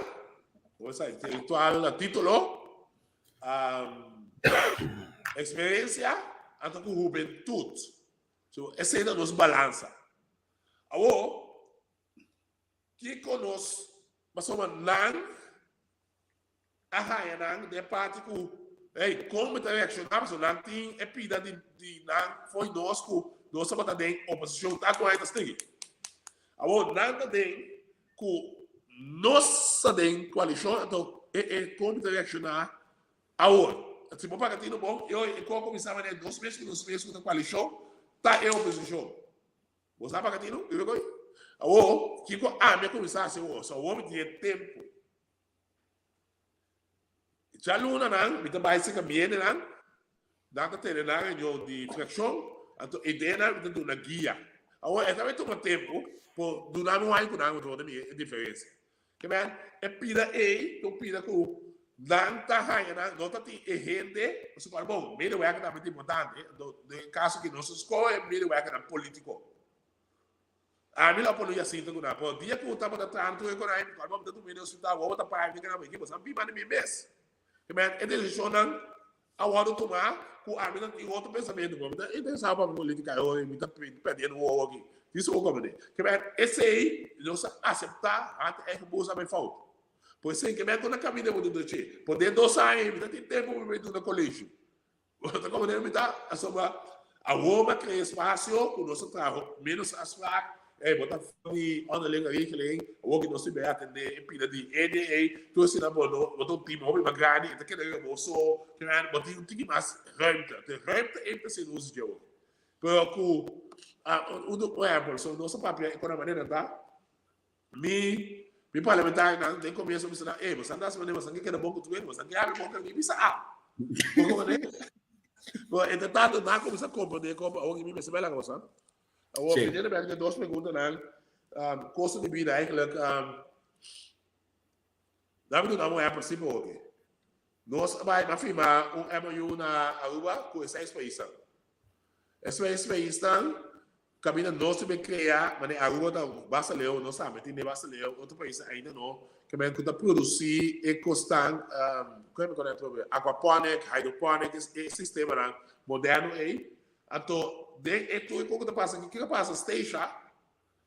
título, experiência, então com juventude. So, essa é a nossa balança. Agora, que conosco, mas somos não, de parte com como está reaccionando, se não tem epida de não foi nós estamos em oposição, tá com essa stigi. Agora, não tem que nós tem coalição, então como está reaccionando agora. Se for para no bom, eu começava a 2 meses com a coalição, tá em oposição. Você sabe para Catino? Eu vou agora, que me começar a ser só o homem tinha tempo. Já luna não, me também se caminha não, dá para ter não de tração, então ideia não de uma guia. Agora é também toma tempo por durar um ano com toda a diferença. Que bem, é pida tu pida com não tá raia não tá tem gente, você fala bom, meio é que é muito importante, no caso que nós escolhe meio é que é político. A mim lá por dia assim tudo na, por dia que eu tava tratando eu com a ele, vamos dar meio se tá, vou tá para que não me equipe, sabe, mas me mês. É decisão a hora tomar com a mina tem outro pensamento, então sabe a política eu me tá perdendo o aqui. Isso o como que esse aí nós aceitar até que bolsa bem falta. Pois sim, que quando a caminha do doce, poder doçar aí, me tem tempo para ir no colégio. Outra como me dá a sobra a Roma cria espaço com nosso trabalho, menos as placas, botar de onderlinge regeling, ook in onze bejaarden, in pila die NDA, tussen dat wat een team, hobby maar graag niet, dat kan je wel zo, maar die tiki mas ruimte, de ruimte in te zien hoe ze jou. Pero ku, so nosso papel é quando a maneira da, mi parlamentar não tem começo a pensar, você anda assim, você quer bom que tu vês, você quer abrir bom que me bisa como né? Bom, entretanto, não começa a compreender como alguém me percebe lá coisa. A primeira vez que duas perguntas não, custo de vida eigenlijk, daar bedoel ik aan principe ook. Nós vai na firma MOU na Aruba com 6 países. Esses países caminha nós também criar, mas a Aruba da Basaleu, nós sabemos, tem Basaleu, outro país ainda não, que vem que produzir e custar, como é que é aquaponic, hydroponic, esse sistema moderno aí. Então, dentro e pouco da passa, o que passa station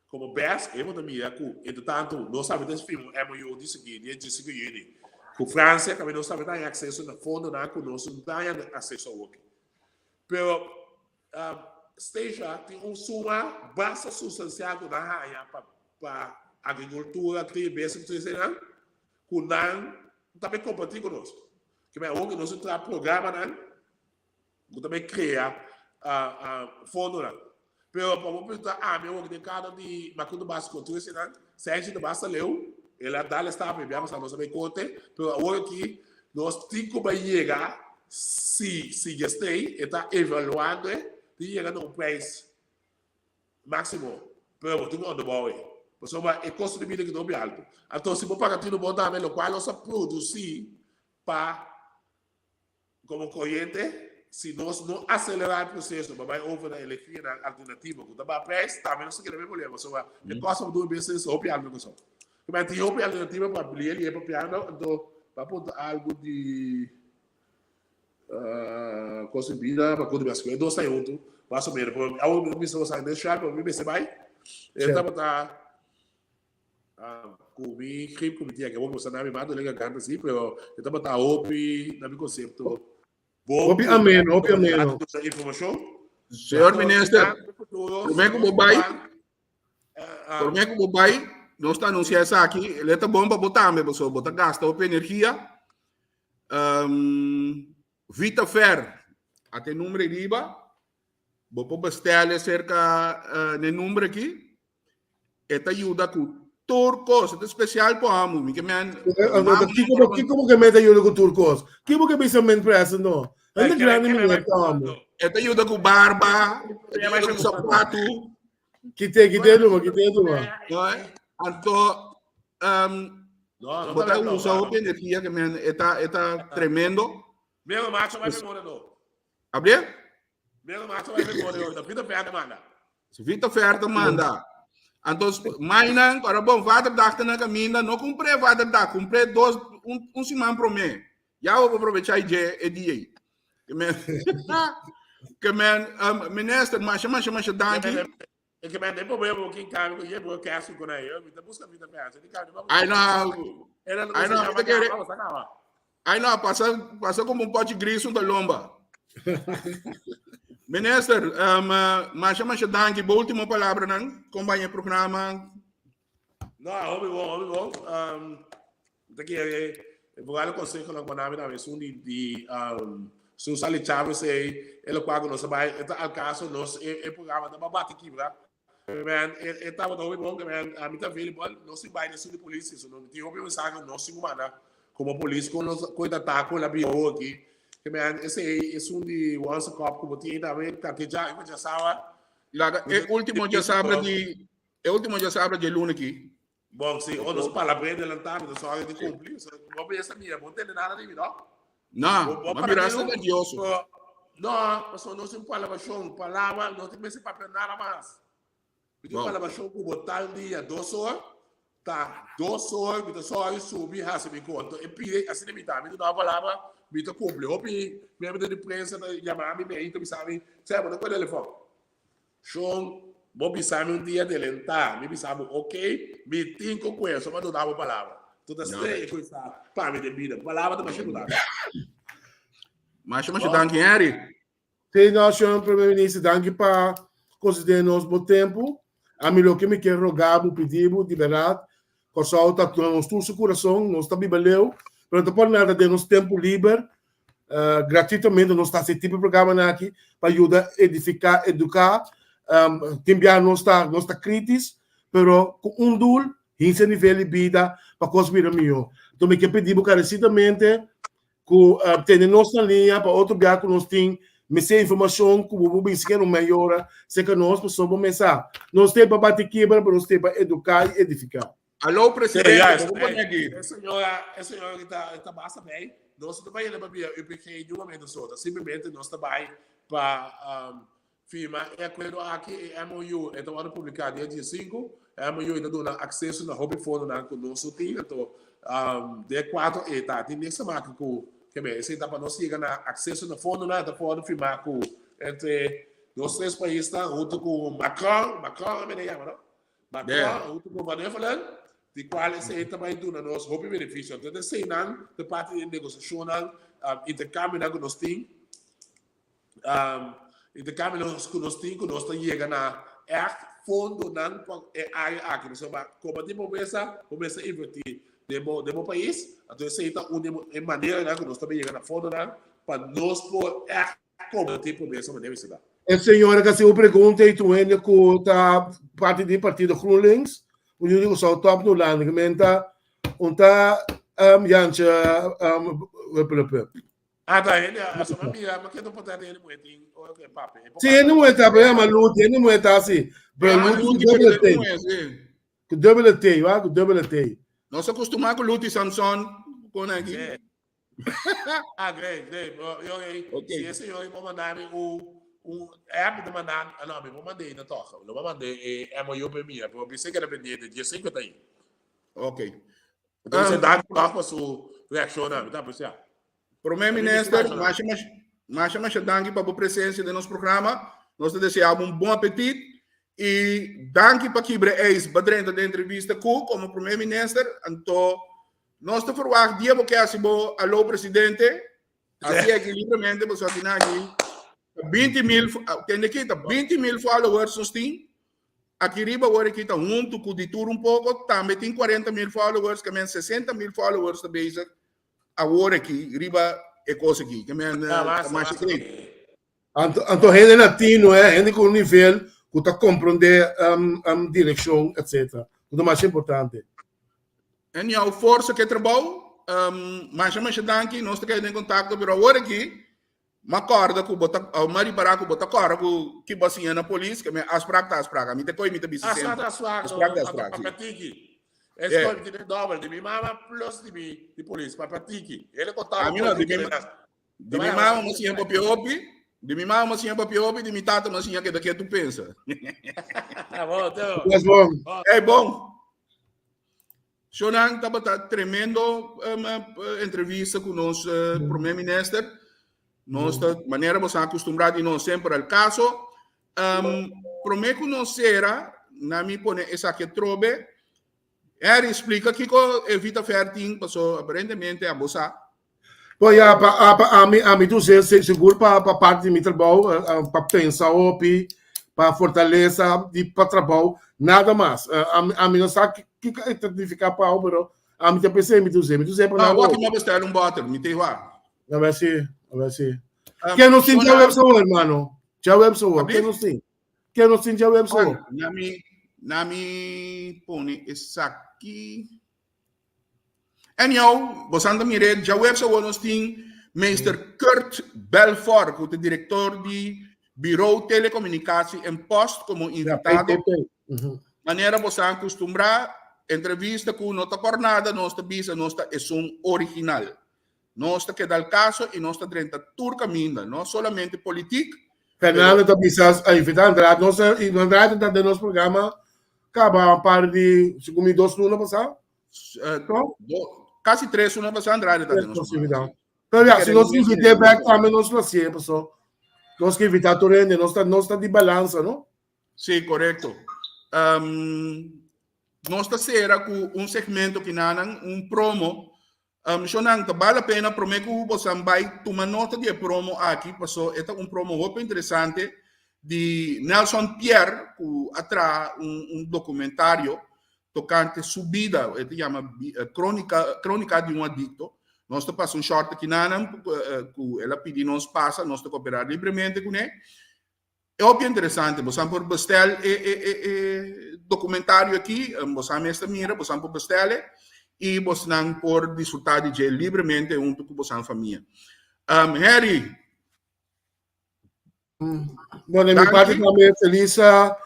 como best, eu vou minha, entretanto, nós sabemos desse filme, MOU disse que com França, que nós sabemos dar acesso na fundo, na conosco, não dá acesso ao work. Pero station tem suma baixa substancial na área para agricultura, que bem que você não, com não também compartilhar conosco. Que é o que nós temos programa não, que também cria fundo não. Pero para o perguntar, meu que tem cada de macudo básico cultura se não, se a gente basta leu, ela dá está bem, vamos a nós também conte, pero agora que nós temos que chegar se já está evaluando die je dan op prijs maximum per wat doen aan de bouw. Por isso, o custo de vida que não é alto. Então, se você pagar tudo bom também, o qual nós produzir para como corrente, se nós não acelerar o processo, vai over na energia alternativa, que dá preço, também não se quer ver problema. Só o custo do business é o pior do que mas tem outra alternativa para abrir e para piano, então para pôr algo de custo de vida, para cuidar das coisas, então sai outro, mais ou menos. A missão sai deixar para mim, você vai. Eu estava com o crime comitê que eu vou mostrar na minha mão, eu canta assim, mas eu estava tá opi na meu conceito. Opi ameno. Informação. Senhor ministro, como vai? Não está anunciando isso aqui. Ele está bom para botar, mas só botar gasta op energia. Vita Fer, até número riba. Vou bestar cerca de número aqui. Esta ajuda com turcos, é especial para a mim. Que como que mete ajuda com turcos? Que como que pensa men pressa não? Ainda grande me amo. Esta ajuda com barba, ajuda com sapato. Que tem uma. Então, botar usa open energia que está tremendo. Meu macho vai memória não. Abrir? Meu macho vai memória não. Vita Fer manda. Se Vita Fer manda. Então, mainan, para bom, vaderdag na caminho, não comprei vaderdag, comprei semana para mim. Já vou aproveitar e dia. Que ministro, mas danke. Ik ben niet proberen ook in kamer, je moet kerst kunnen je, met de busca vida perto. I know, passa como pote gris da lomba. Minister, mas danke, boa última palavra não, companhia programa. Não, bom. Daqui eu vou dar conselho com a nave da vez de se sale Chaves ele quase não sabe, ao caso nós é programa da babata aqui, verdade? Eu estava no bom que a mim tá vendo, não se vai nesse de polícia, isso não tinha uma mensagem não se humana como polícia com nós coisa tá com a bio aqui, que esse é de once cop como tinha também que já sabe. É último já sabe de luna aqui. Bom, sim, ou nós palavra de lançamento, só de cumprir, vou pensar minha, não tem nada de mim, não. Não, mas miraste grandioso. Não, mas não se palavra, não tem esse papel nada mais. Porque palavra show com botar dia 2 horas, tá 2 horas, me só isso subir, raça me conta. E pide assim me dá, me dá uma palavra, me dá cumprir. Ou me de imprensa, chamar me então me sabe, sabe, não pode telefone. Show, vou pensar um dia de lentar, me sabe, ok, me tem com coisa, mas não dá uma palavra. Toda estreia coisa, para me de vida, palavra também chega. Mas danke, Henry. Sim, nós chamamos o primeiro-ministro, danke para considerar nosso bom tempo. A mim o que me quer rogar, pedir, de verdade, com só tá nós tudo coração, nós tá bibaleu, para não pôr nada de nosso tempo livre, gratuitamente nós está esse tipo de programa aqui para ajudar a edificar, educar, cambiar nossa críticas, pero com dul, esse nível de vida para conseguir melhor. Então me quer pedir encarecidamente que tem nossa linha para outro lugar que nós tem me sei informação que o bem sequer não melhora, se que nós pessoas vamos pensar, nós temos para bater quebra, mas nós temos para educar e edificar. Alô, presidente, a senhora está basta bem, nós também não vamos eu peguei de uma vez só, simplesmente nós também para firma é acordo aqui MOU, então vamos publicar dia 5, MOU ainda dá acesso na hobby phone na com nosso time, então dia 4 e tá, tem nessa marca que bem, esse dá para nós chegar na acesso na fundo na da fora firmar com entre os três países tá, junto com Macron é bem aí, não? Macron, junto com Venezuela, de qual esse também do nosso hobby benefício. Então, esse não, de parte de negociação, intercâmbio que nós temos, intercâmbio que nós temos, que nós estamos chegando na fundo não é área aqui, nós vamos como de começa a investir demo país, então essa é uma maneira que nós estamos chegando na fundo para nós por como tipo de essa maneira se dá. A senhora que se pergunta e tu ainda que tá parte do partido GroenLinks, o único só top no land que menta onta jancha Tá ele a sua amiga, mas que não pode ter ele muito ou que papo. Sim, não é tá bem, mas luta, não é tá assim. Double T, vai, double T. Nós acostumamos com Luti Samson com aqui. Great. Se esse senhor vai mandar app de mandar, não, eu vou mandar na toca. Eu vou mandar MOU para mim, eu pensei que era pendiente dia 5 tá aí. Ok. Então você dá para sua reação, não, tá pessoal. Primeiro-Ministro, mas danke para a presença do nosso programa. Nós desejamos bom apetite. E danke para que breis badrendo da entrevista como primeiro-ministro. Então, nós estamos falando dia porque assim alô presidente, assim é que livremente você tem aqui 20.000, tem aqui 20.000 followers nós tem. Aqui riba agora aqui está junto com de tour pouco, também tem 40.000 followers, que men 60.000 followers da base. Agora aqui riba é coisa aqui, que men mais incrível. Então, ele latino ele com nível que está compreender direção, etc. O mais importante. E a força que trabalha, mas danke, nós estamos em contato, mas agora aqui, uma corda que o Mari Baraco bota corda que bacia na polícia, que as pragas, me te coi, me te bisi sempre. As pragas, papatiki. Esse coi de dobro, de mama plus de polícia, papatiki. Ele contava. De minha mama, mas tinha papiopi. De minha mãe, mas tinha papiopi, de minha tata, mas tinha que daqui tu pensa. É bom. Shonan estava tremendo entrevista com o nosso primeiro-ministro. Nossa maneira você acostumado e não sempre é o caso. Prometo que não será, na minha pone essa que trobe. Ele explica que evita ferting, passou aparentemente a bolsa. Pois a mim tu seguro para parte de meu trabalho, para pensar para fortaleza e para trabalho, nada mais. A mim não sabe que identificar para o pero a mim pensei me dizer para nada. Ah, que bestar bottle, me tem lá. A ver se. Que não tem já web só, irmão. Já web só, que não tem. Que não tem já web só. Na mi pone essa aqui. Anyhow, você anda me red, já web só nós tem Mr. Kurt Belfort, o diretor de Bureau Telecomunicação em Post como invitado. Maneira você acostumbrar entrevista com nota por nada, nossa visa, nossa é um original. Nossa que dá o caso e nossa drenta turca minda, não somente política. Fernando da Pisas, a invitar Andrade, Andrade está dentro do nosso programa, acaba a par de 2 lunas passar. Quase 3 lunas passar Andrade está dentro do nosso programa. Então, se nós invitar back também nós fazemos, pessoal. Nós que invitar torrente, nós está de balança, não? Sim, correto. Nós será com segmento que nanan promo. Shonang, vale a pena prometo que você vai tomar nota de promo aqui, passou é promo muito interessante de Nelson Pierre, que atrás documentário tocante sua vida, ele chama Crônica de um Adicto. Nós passamos short aqui na que ela pediu nos passa, nós cooperar livremente com ele. É bem interessante, você pode bestel documentário aqui, você mesmo mira, você pode bestel e você pode desfrutar de ele livremente junto com a família. Harry. Bom, da minha parte também, feliz a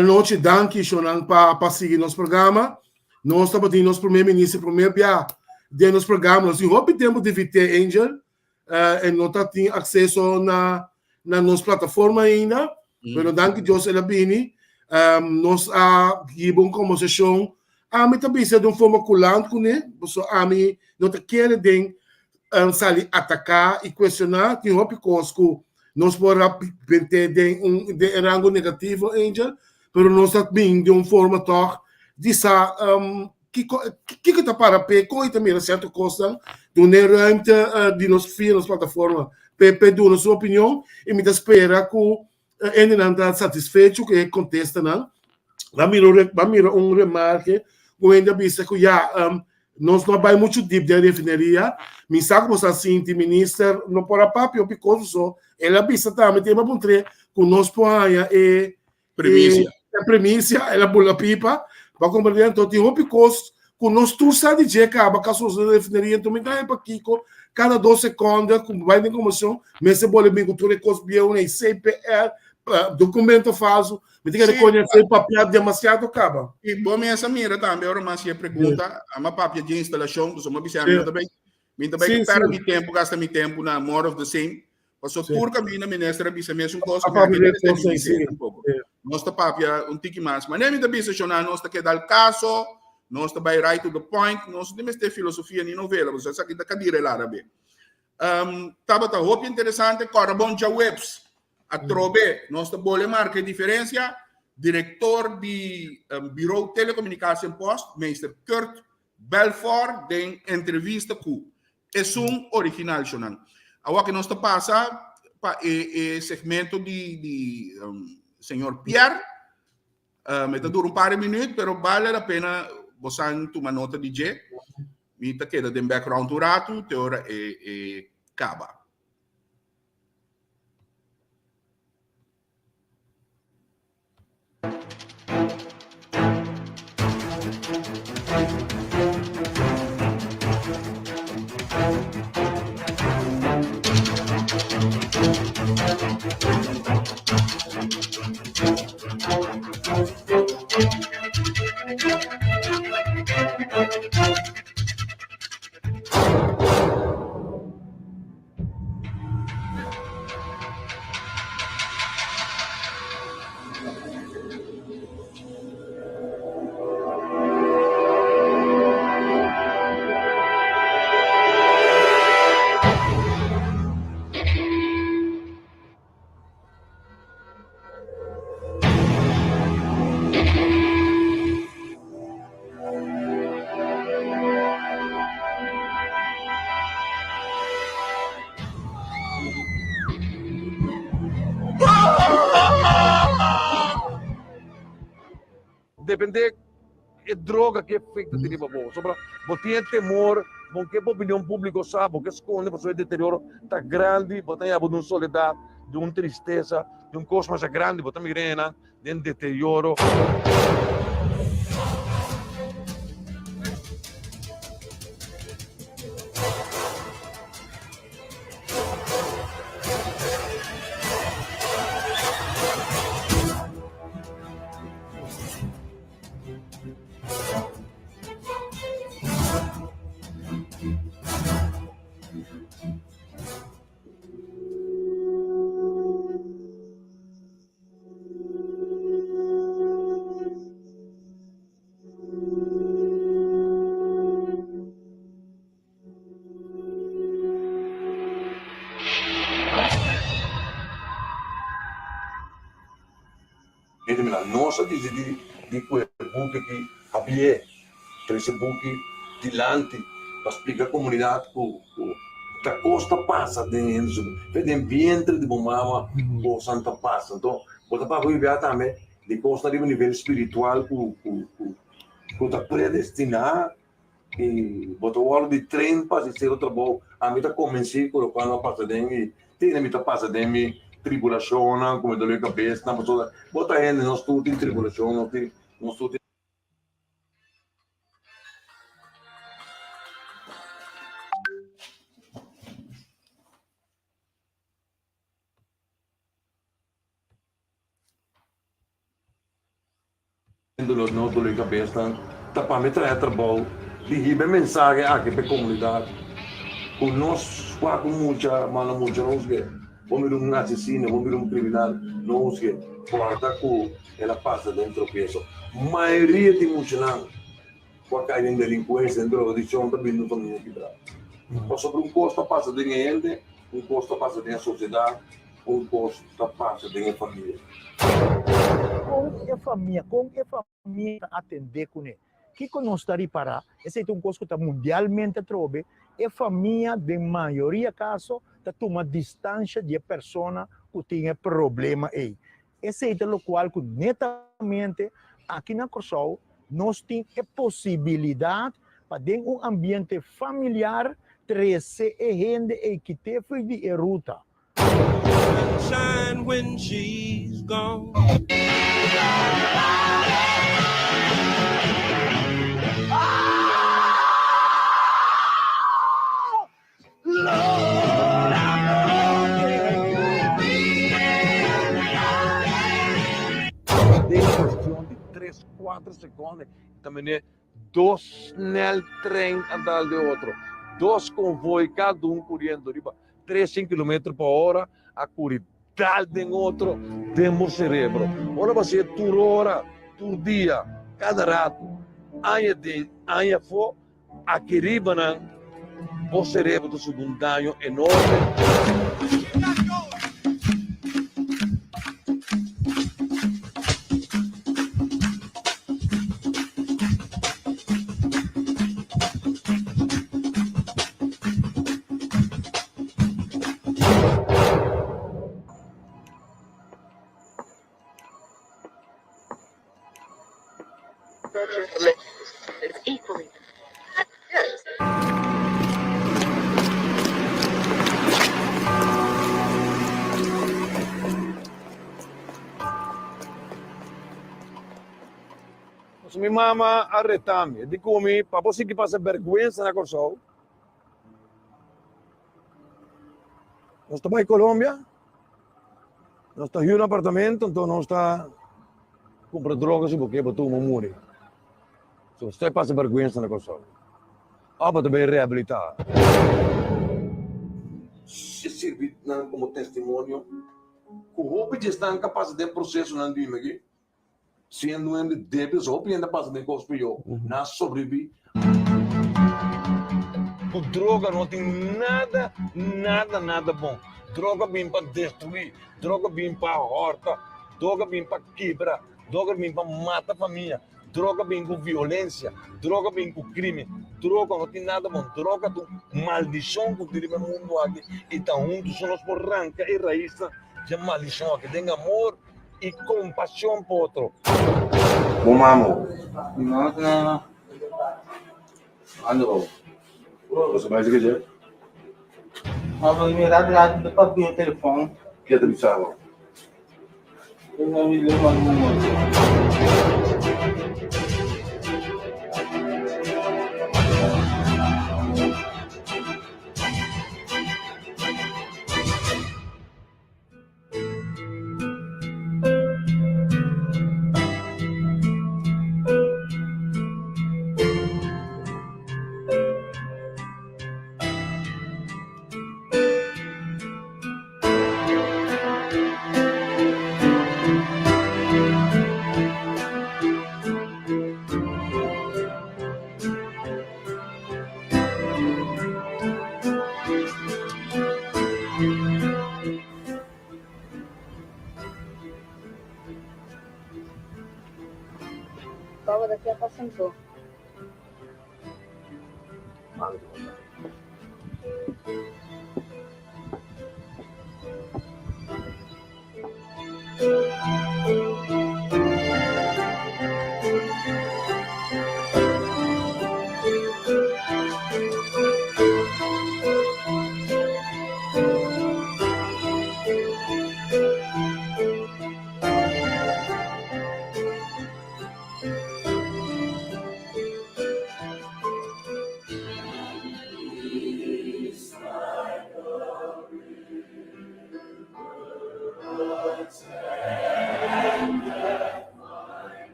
noite, danke schon para seguir nosso programa. Nós estamos tendo nosso primeiro-ministro, primeiro dia de nosso programa. Nós temos tempo de ter Angel, e não temos acesso na nossa plataforma ainda. Mas danke Deus, ela vem. Nós aqui uma conversação. A mim também é de uma forma colante com ele. A mim não quer sair atacar e questionar. Tem uma coisa que nós podemos ter de rango negativo, Angel, mas nós também de uma forma toch de que está para pé, que também certa coisa, de uma ruimte de nós filhos plataforma, para dar a sua opinião e me espera que ele não está satisfeito que contesta não. Vamos remarque que ainda vista que nós não vai muito deep de refineria, me sabe que assim, o ministro não pode papo, porque só ela vista também tem uma pontre que nós põe premissa, ela bula pipa, para compreender então tem um picos que nós tu sabe de acaba caso de refineria, então me dá para Kiko cada 2 segundos com vai de comissão, mas se bole bem que tu recos bem um CPR documento falso, me tem que reconhecer o papel demasiado acaba. E bom, essa mira também, agora mais pergunta, a uma papel de instalação, que uma visão também, me também perde meu tempo, gasta meu tempo na more of the same, passou turca minha ministra bisa mesmo coisa, um pouco. Nós tá papel tique mais, mas nem me da bisa jornal, nós tá que dar caso, nós tá by right to the point, nós temos ter filosofia nem novela, você sabe da cadeira lá bem. Tava tá hope interessante, Corabon já webs. A Trobe, nós temos marca diferença, diretor de Bureau Telecomunicação Post, Mr. Kurt Belfort, de entrevista com é original. Agora que nós passa para o segmento de senhor Pierre, me dura par de minutos, mas vale a pena você tomar nota de G, me queda de background do rato, teora acaba. Depende de droga que efeito teria bom. Sobre botinha temor, bom que a opinião pública sabe, que esconde para o deterioro tá grande, botinha de uma soledade, de uma tristeza, de um cosmos grande, botinha migrena, de um deterioro. Nossa, di quel book que abrir, esse book dilante, para explicar à comunidade que a costa passa dentro, vem ventre de bomama, ou Santa passa. Então, Bota para viver também, de consta de um nível espiritual que está predestinado e bota o hora de treino para ser outro bom. A mim está comecei quando eu passo de mim, tem a mim está passando de mim tribulação, como dor de cabeça, na pessoa, bota ainda nós tudo em tribulação, nós tudo dolor não dor de cabeça, tá para mim trabalho, de mensagem aqui para a comunidade. O nosso com muita mala muita não sei vamos ver um assassino vamos ver um criminal não sei porta que ela passa dentro do peso maioria de muitos não com a caída em delinquência em drogadicção também não estão nem quebrado sobre um custo passa de gente um custo passa de sociedade um custo passa de família com a família atender com ele que nós estaria para esse é um custo que está mundialmente trobe a família, de maioria caso, está tomando distância de pessoa que tem problema aí. Esse é o qual, netamente, aqui na Corsol, nós temos a possibilidade para ter um ambiente familiar, trazer a gente que teve de ruta. Sunshine when she's gone. Em questão de 3, 4 segundos, também é 2 nel trem andar de outro. 2 convoy, cada um correndo, 3, 5 km por hora, a correr de outro, temos cérebro. Ora você por hora, por dia, cada rato, anha for, aqui riba, o cérebro do segundo dano enorme. It's equally. Minha mama arretame, de comer, para você que passa vergonha na Corsol. Nós estamos em Colômbia, nós estamos em um apartamento, então nós estamos comprando drogas e porque para tu morrer. Se você passa vergonha na Corsol, para também reabilitar. Se servir como testemunho, o roubo de estar capaz de processo na Dima aqui. Sendo um débil, ou ainda passa de cospio, na sobrevive. O droga não tem nada bom. Droga vem para destruir, droga vem para horta, droga vem para quebrar, droga vem para matar a família, droga vem com violência, droga vem com crime, droga não tem nada bom, droga tem maldição que tem no mundo aqui. Então, são os por arranca e raiz de maldição aqui, tem amor e compaixão por outro. Bom, mamo. Não. Ano. Você mais o que é? Vou mirar lá do papinho o telefone. Que é do Eu não me lembro do número. Prova daqui apacentou. Mano.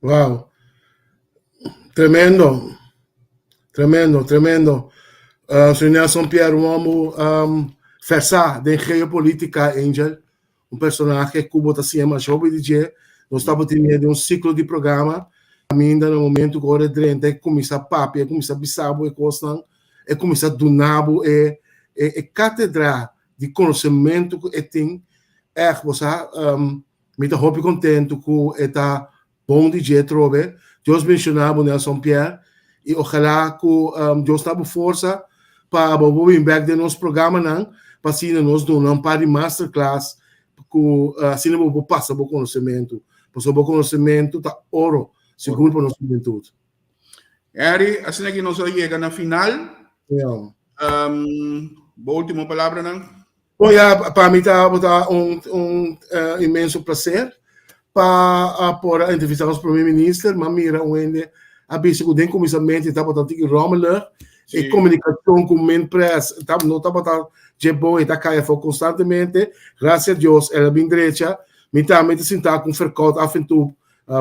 Wow. Tremendo. Senhor Nelson Pierre, vamos versar de geopolítica, Angel. Personagem que bota assim, mas eu vou dizer, nós estamos tendo ciclo de programa. Ainda no momento que agora é começar a papo, começar a bisabo, começar a dunabo, cátedra de conhecimento que tem. Você me está muito contente com esta bom DJ trove. Deus mencionava Nelson Pierre e ojalá que Deus está com força para o back de nosso programa, para assim nós dar um par de masterclass que assim não vou passar o conhecimento. Porque o conhecimento está ouro, seguro para nossa juventude. Eri, assim que nós chegamos na final. Yeah. Última palavra, não? Para mim está imenso prazer para entrevistar o primeiro-ministro, mas mira onde a bicho que tem comissamento está botando que Romeler e comunicação com a imprensa, não está botando de boa e está caindo constantemente, graças a Deus, ela bem direita, me está sentar com fercot afeto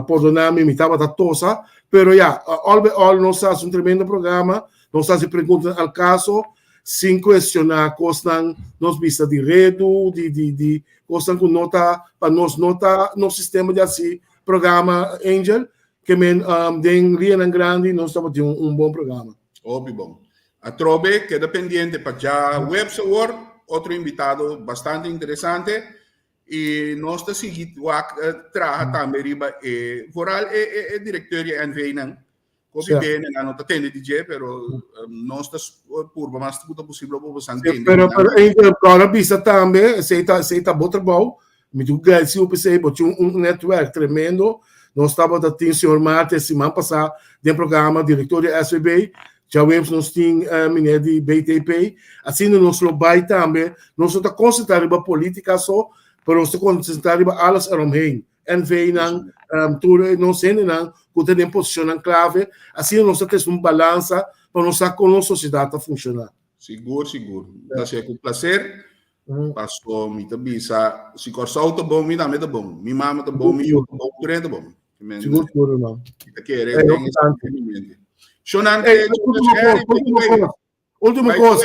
perdoname, me está botando tosa, pero all nós fazemos tremendo programa, nós fazemos perguntas ao caso, sem questionar coisas nos vista de redo, de coisas que nota para nota no sistema de assim programa Angel que den Rio Grande nós estamos tendo bom programa. Óbvio bom. A Trobe queda pendiente para já Web Award, outro invitado bastante interessante e nós está seguindo trabalha também riba voral diretor de NV não. Copy bem, não está tendo DJ, pero nós está por mais tudo possível para você entender. Pero agora bisa também, se está bom trabalho, me digo que se eu pensei, network tremendo, nós estávamos até o senhor Marte semana passada, de programa diretor de SBB, já vemos nós tínhamos menino de BTP, assim nós lo vai também, nós estamos concentrados na política só, pero nós estamos concentrados na alles eromheen. NV não, tudo não sendo não, que tem posição clave, assim nós temos balança para nós com a sociedade a funcionar. Seguro. Então, é com prazer. Passou, me tabisa. Se corçou, tá bom, me dá, me tá bom. Me mama, tá bom, me tá bom, tudo tá bom. Seguro, irmão. Última coisa,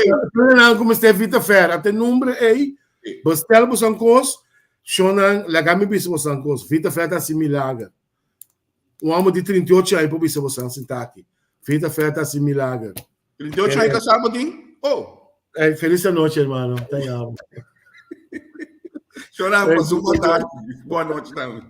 como está Vita Fera, até número aí, bastel você coisa, Shonan, lagami bisa você coisa, Vita Fera assim milagre. Homem de 38 anos para bisa você sentar aqui. Vita Fera assim milagre. 38 anos casado, Tim? Oh. Feliz noite, irmão. Te amo. Shonan, passou boa tarde. Boa noite também.